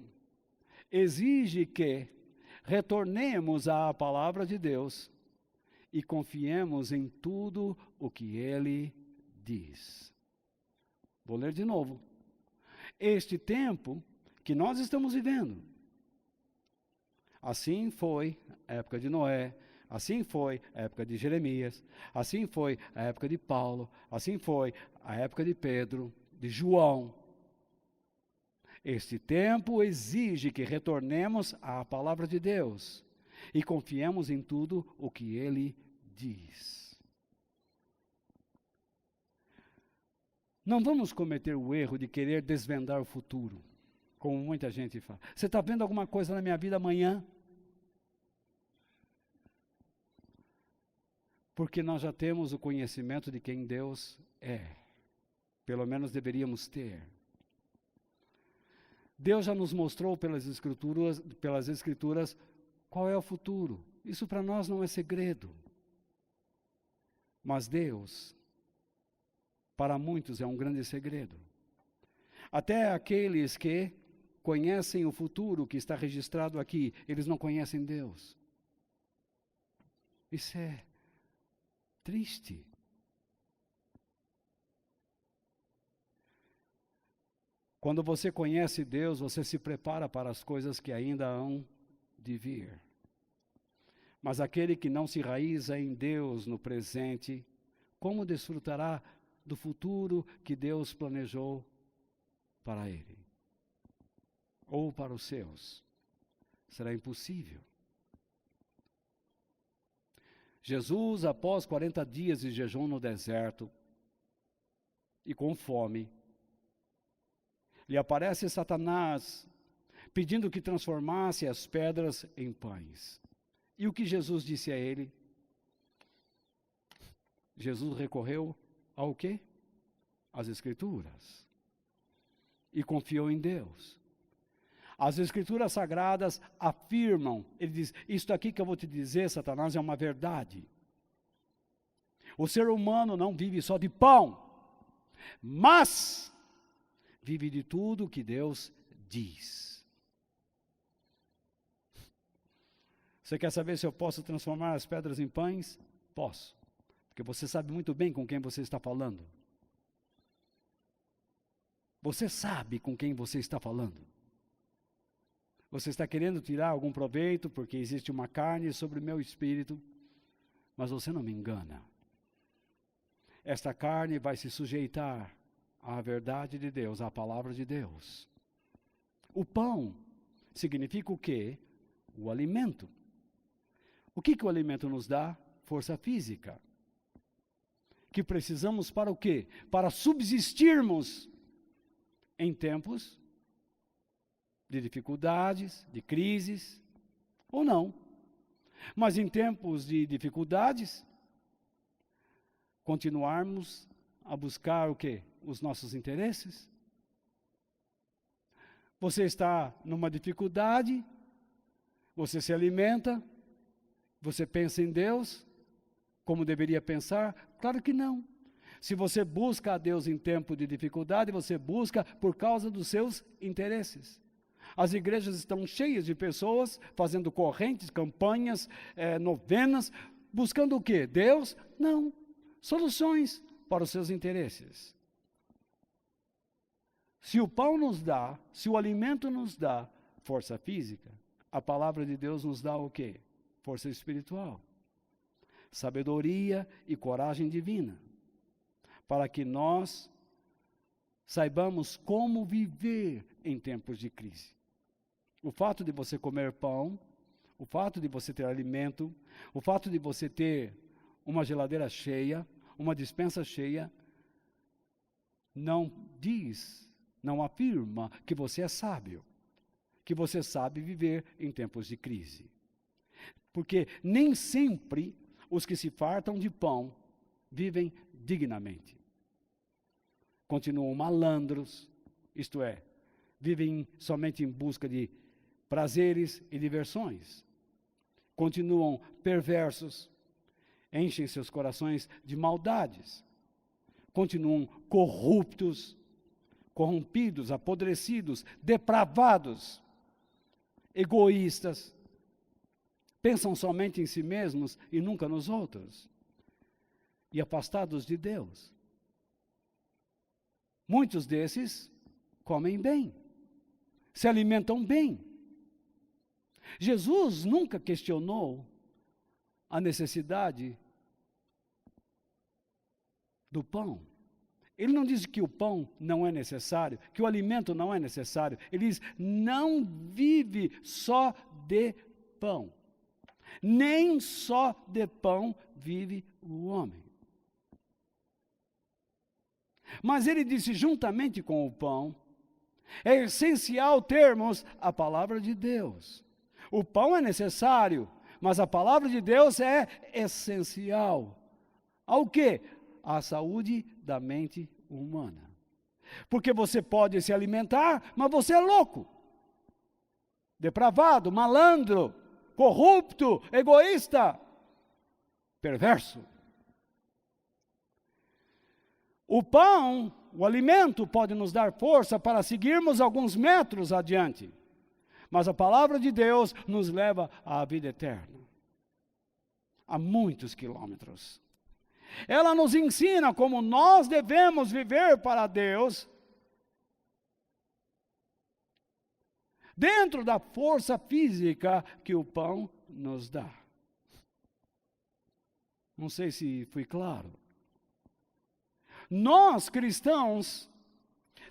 exige que retornemos à palavra de Deus e confiemos em tudo o que Ele diz. Vou ler de novo. Este tempo que nós estamos vivendo. Assim foi a época de Noé, assim foi a época de Jeremias, assim foi a época de Paulo, assim foi a época de Pedro, de João. Este tempo exige que retornemos à palavra de Deus e confiemos em tudo o que Ele diz. Não vamos cometer o erro de querer desvendar o futuro, como muita gente fala. Você está vendo alguma coisa na minha vida amanhã? Porque nós já temos o conhecimento de quem Deus é. Pelo menos deveríamos ter. Deus já nos mostrou pelas escrituras qual é o futuro. Isso para nós não é segredo. Mas Deus, para muitos, é um grande segredo. Até aqueles que conhecem o futuro que está registrado aqui, eles não conhecem Deus. Isso é triste. Quando você conhece Deus, você se prepara para as coisas que ainda hão de vir. Mas aquele que não se enraiza em Deus no presente, como desfrutará do futuro que Deus planejou para ele? Ou para os seus? Será impossível. Jesus, após 40 dias de jejum no deserto, e com fome, lhe aparece Satanás, pedindo que transformasse as pedras em pães. E o que Jesus disse a ele? Jesus recorreu ao quê? Às Escrituras. E confiou em Deus. As Escrituras Sagradas afirmam, ele diz, isto aqui que eu vou te dizer, Satanás, é uma verdade. O ser humano não vive só de pão, mas vive de tudo que Deus diz. Você quer saber se eu posso transformar as pedras em pães? Posso, porque você sabe muito bem com quem você está falando. Você sabe com quem você está falando. Você está querendo tirar algum proveito porque existe uma carne sobre o meu espírito, mas você não me engana. Esta carne vai se sujeitar à verdade de Deus, à palavra de Deus. O pão significa o quê? O alimento. O que o alimento nos dá? Força física. Que precisamos para o quê? Para subsistirmos em tempos de dificuldades, de crises, ou não. Mas em tempos de dificuldades, continuarmos a buscar o quê? Os nossos interesses. Você está numa dificuldade, você se alimenta, você pensa em Deus, como deveria pensar? Claro que não. Se você busca a Deus em tempo de dificuldade, você busca por causa dos seus interesses. As igrejas estão cheias de pessoas fazendo correntes, campanhas, novenas, buscando o quê? Deus? Não. Soluções para os seus interesses. Se o pão nos dá, se o alimento nos dá força física, a palavra de Deus nos dá o quê? Força espiritual. Sabedoria e coragem divina. Para que nós saibamos como viver em tempos de crise. O fato de você comer pão, o fato de você ter alimento, o fato de você ter uma geladeira cheia, uma despensa cheia, não diz, não afirma que você é sábio, que você sabe viver em tempos de crise. Porque nem sempre os que se fartam de pão vivem dignamente. Continuam malandros, isto é, vivem somente em busca de prazeres e diversões. Continuam perversos, enchem seus corações de maldades. Continuam corruptos, corrompidos, apodrecidos, depravados, egoístas. Pensam somente em si mesmos e nunca nos outros. E afastados de Deus. Muitos desses comem bem, se alimentam bem. Jesus nunca questionou a necessidade do pão. Ele não diz que o pão não é necessário, que o alimento não é necessário. Ele diz, não vive só de pão. Nem só de pão vive o homem. Mas ele disse, juntamente com o pão, é essencial termos a palavra de Deus. O pão é necessário, mas a palavra de Deus é essencial. Ao quê? À saúde da mente humana. Porque você pode se alimentar, mas você é louco, depravado, malandro, corrupto, egoísta, perverso. O pão, o alimento, pode nos dar força para seguirmos alguns metros adiante. Mas a palavra de Deus nos leva à vida eterna. A muitos quilômetros. Ela nos ensina como nós devemos viver para Deus. Dentro da força física que o pão nos dá. Não sei se fui claro. Nós, cristãos,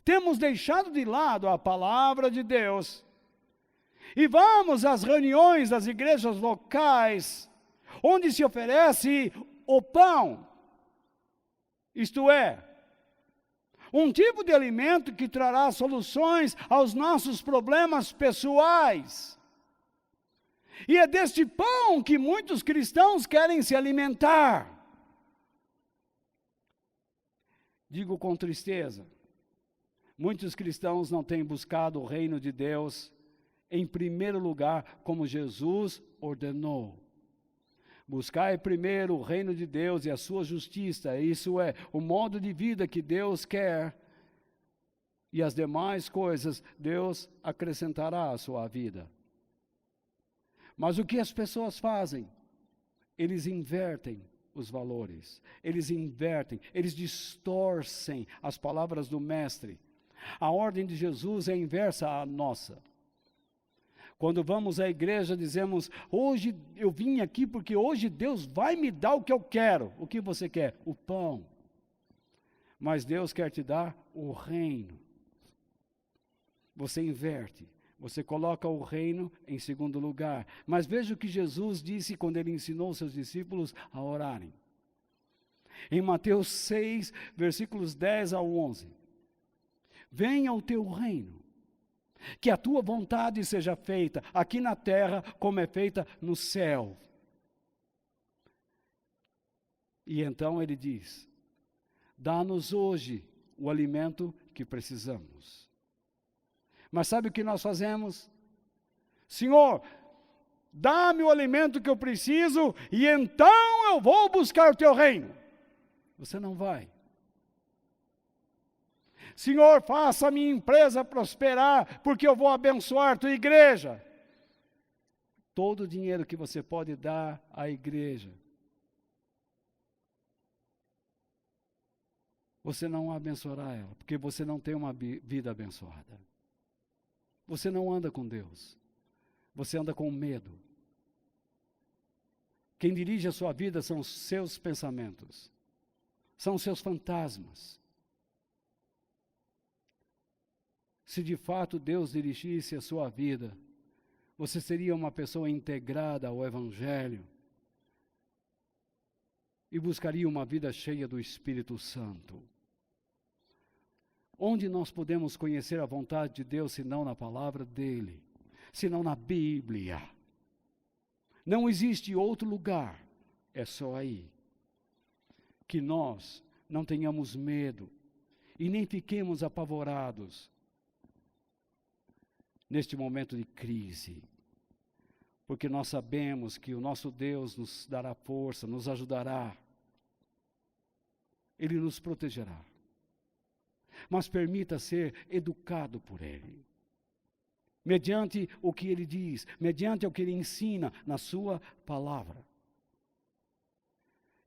temos deixado de lado a palavra de Deus e vamos às reuniões das igrejas locais, onde se oferece o pão, isto é, um tipo de alimento que trará soluções aos nossos problemas pessoais. E é deste pão que muitos cristãos querem se alimentar. Digo com tristeza, muitos cristãos não têm buscado o reino de Deus em primeiro lugar, como Jesus ordenou. Buscai primeiro o reino de Deus e a sua justiça, isso é, o modo de vida que Deus quer, e as demais coisas Deus acrescentará à sua vida. Mas o que as pessoas fazem? Eles invertem os valores, eles invertem, eles distorcem as palavras do Mestre. A ordem de Jesus é inversa à nossa. Quando vamos à igreja, dizemos, hoje eu vim aqui porque hoje Deus vai me dar o que eu quero. O que você quer? O pão. Mas Deus quer te dar o reino. Você inverte. Você coloca o reino em segundo lugar. Mas veja o que Jesus disse quando ele ensinou os seus discípulos a orarem. Em Mateus 6, versículos 10 ao 11. Venha o teu reino. Que a tua vontade seja feita aqui na terra como é feita no céu. E então ele diz, dá-nos hoje o alimento que precisamos. Mas sabe o que nós fazemos? Senhor, dá-me o alimento que eu preciso e então eu vou buscar o teu reino. Você não vai. Senhor, faça a minha empresa prosperar, porque eu vou abençoar a tua igreja. Todo o dinheiro que você pode dar à igreja, você não abençoará ela, porque você não tem uma vida abençoada. Você não anda com Deus, você anda com medo. Quem dirige a sua vida são os seus pensamentos, são os seus fantasmas. Se de fato Deus dirigisse a sua vida, você seria uma pessoa integrada ao Evangelho e buscaria uma vida cheia do Espírito Santo. Onde nós podemos conhecer a vontade de Deus, senão na palavra dEle, senão na Bíblia? Não existe outro lugar, é só aí. Que nós não tenhamos medo e nem fiquemos apavorados neste momento de crise, porque nós sabemos que o nosso Deus nos dará força, nos ajudará, Ele nos protegerá. Mas permita ser educado por Ele, mediante o que Ele diz, mediante o que Ele ensina na sua palavra.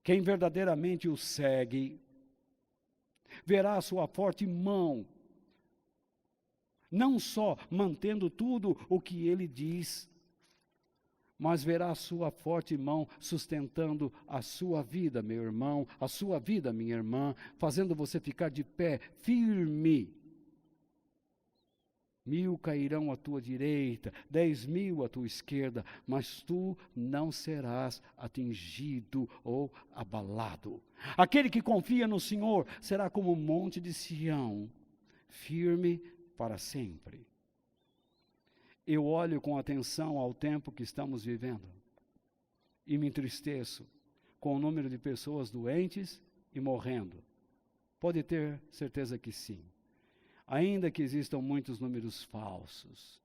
Quem verdadeiramente o segue, verá a sua forte mão, não só mantendo tudo o que Ele diz, mas verá a sua forte mão sustentando a sua vida, meu irmão, a sua vida, minha irmã, fazendo você ficar de pé, firme. 1.000 cairão à tua direita, 10.000 à tua esquerda, mas tu não serás atingido ou abalado. Aquele que confia no Senhor será como o monte de Sião, firme para sempre. Eu olho com atenção ao tempo que estamos vivendo e me entristeço com o número de pessoas doentes e morrendo. Pode ter certeza que sim, ainda que existam muitos números falsos.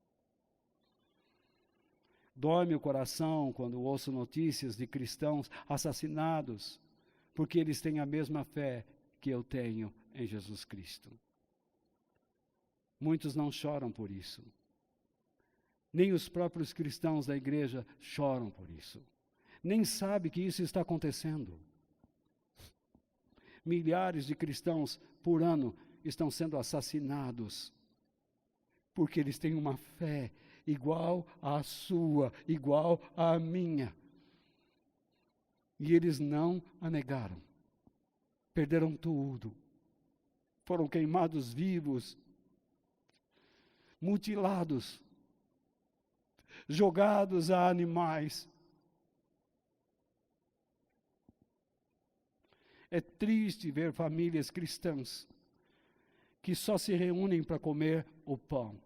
Dói-me o coração quando ouço notícias de cristãos assassinados, porque eles têm a mesma fé que eu tenho em Jesus Cristo. Muitos não choram por isso. Nem os próprios cristãos da igreja choram por isso. Nem sabem que isso está acontecendo. Milhares de cristãos por ano estão sendo assassinados, porque eles têm uma fé igual à sua, igual à minha. E eles não a negaram. Perderam tudo. Foram queimados vivos, mutilados, jogados a animais. É triste ver famílias cristãs que só se reúnem para comer o pão.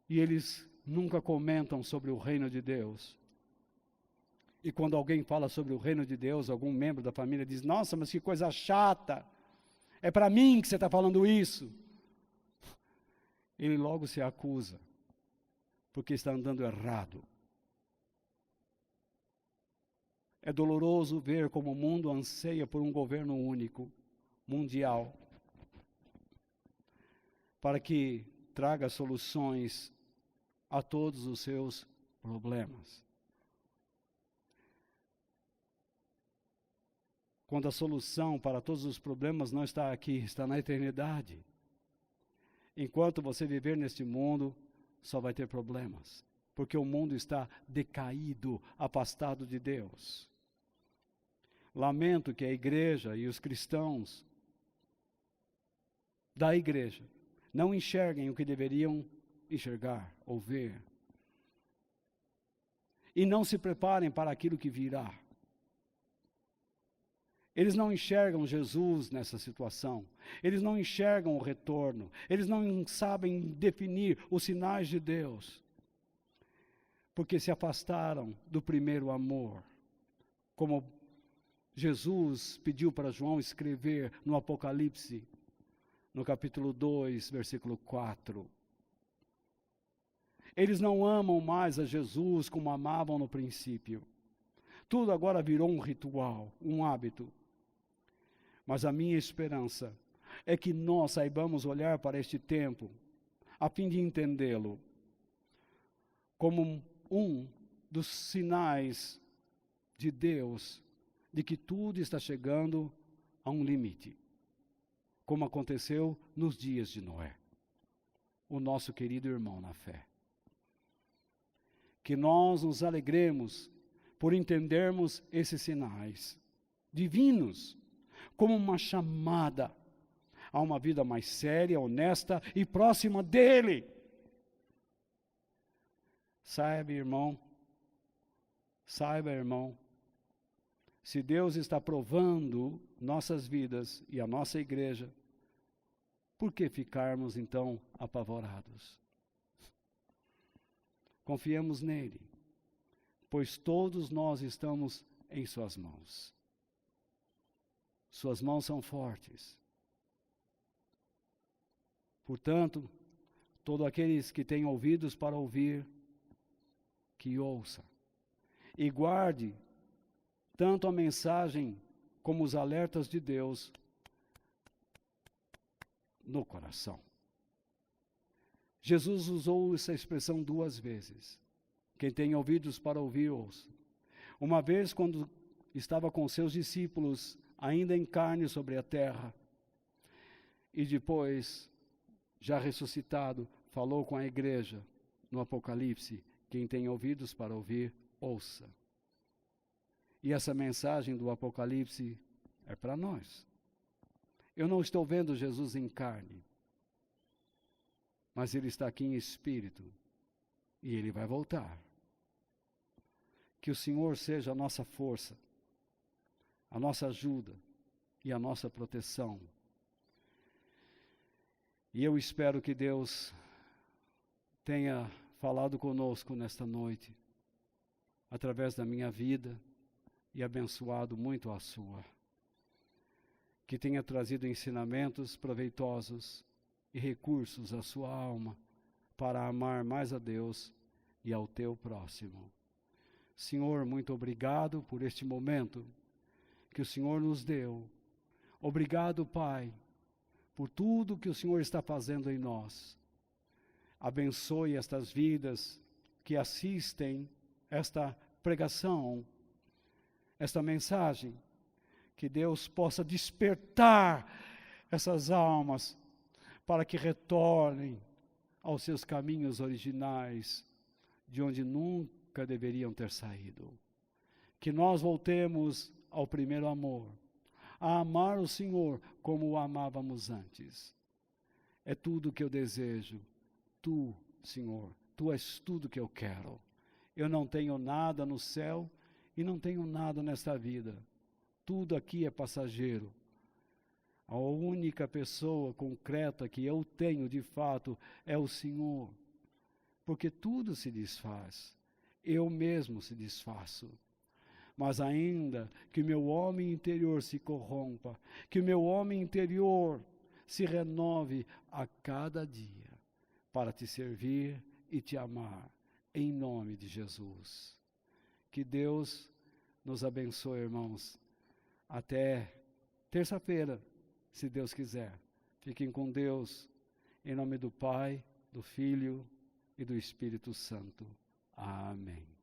E eles nunca comentam sobre o reino de Deus. E quando alguém fala sobre o reino de Deus, algum membro da família diz, nossa, mas que coisa chata, é para mim que você está falando isso. Ele logo se acusa, porque está andando errado. É doloroso ver como o mundo anseia por um governo único, mundial, para que traga soluções a todos os seus problemas. Quando a solução para todos os problemas não está aqui, está na eternidade. Enquanto você viver neste mundo, só vai ter problemas, porque o mundo está decaído, afastado de Deus. Lamento que a igreja e os cristãos da igreja não enxerguem o que deveriam enxergar ou ver. E não se preparem para aquilo que virá. Eles não enxergam Jesus nessa situação. Eles não enxergam o retorno. Eles não sabem definir os sinais de Deus. Porque se afastaram do primeiro amor. Como Jesus pediu para João escrever no Apocalipse, no capítulo 2, versículo 4. Eles não amam mais a Jesus como amavam no princípio. Tudo agora virou um ritual, um hábito. Mas a minha esperança é que nós saibamos olhar para este tempo, a fim de entendê-lo, como um dos sinais de Deus, de que tudo está chegando a um limite, como aconteceu nos dias de Noé, o nosso querido irmão na fé. Que nós nos alegremos por entendermos esses sinais divinos, como uma chamada a uma vida mais séria, honesta e próxima dEle. Saiba, irmão, se Deus está provando nossas vidas e a nossa igreja, por que ficarmos então apavorados? Confiemos nele, pois todos nós estamos em suas mãos. Suas mãos são fortes. Portanto, todos aqueles que têm ouvidos para ouvir, que ouça. E guarde tanto a mensagem como os alertas de Deus no coração. Jesus usou essa expressão 2 vezes. Quem tem ouvidos para ouvir, ouça. Uma vez, quando estava com seus discípulos, ainda em carne sobre a terra, e depois, já ressuscitado, falou com a igreja no Apocalipse: quem tem ouvidos para ouvir, ouça. E essa mensagem do Apocalipse é para nós. Eu não estou vendo Jesus em carne, mas Ele está aqui em espírito, e Ele vai voltar. Que o Senhor seja a nossa força, a nossa ajuda e a nossa proteção. E eu espero que Deus tenha falado conosco nesta noite, através da minha vida, e abençoado muito a sua. Que tenha trazido ensinamentos proveitosos e recursos à sua alma para amar mais a Deus e ao teu próximo. Senhor, muito obrigado por este momento que o Senhor nos deu. Obrigado, Pai, por tudo que o Senhor está fazendo em nós. Abençoe estas vidas que assistem esta pregação, esta mensagem. Que Deus possa despertar essas almas para que retornem aos seus caminhos originais, de onde nunca deveriam ter saído. Que nós voltemos ao primeiro amor, a amar o Senhor como o amávamos antes. É tudo que eu desejo. Tu, Senhor, Tu és tudo que eu quero. Eu não tenho nada no céu e não tenho nada nesta vida. Tudo aqui é passageiro. A única pessoa concreta que eu tenho de fato é o Senhor. Porque tudo se desfaz. Eu mesmo se desfaço. Mas ainda que meu homem interior se corrompa, que o meu homem interior se renove a cada dia para te servir e te amar, em nome de Jesus. Que Deus nos abençoe, irmãos. Até terça-feira, se Deus quiser. Fiquem com Deus, em nome do Pai, do Filho e do Espírito Santo. Amém.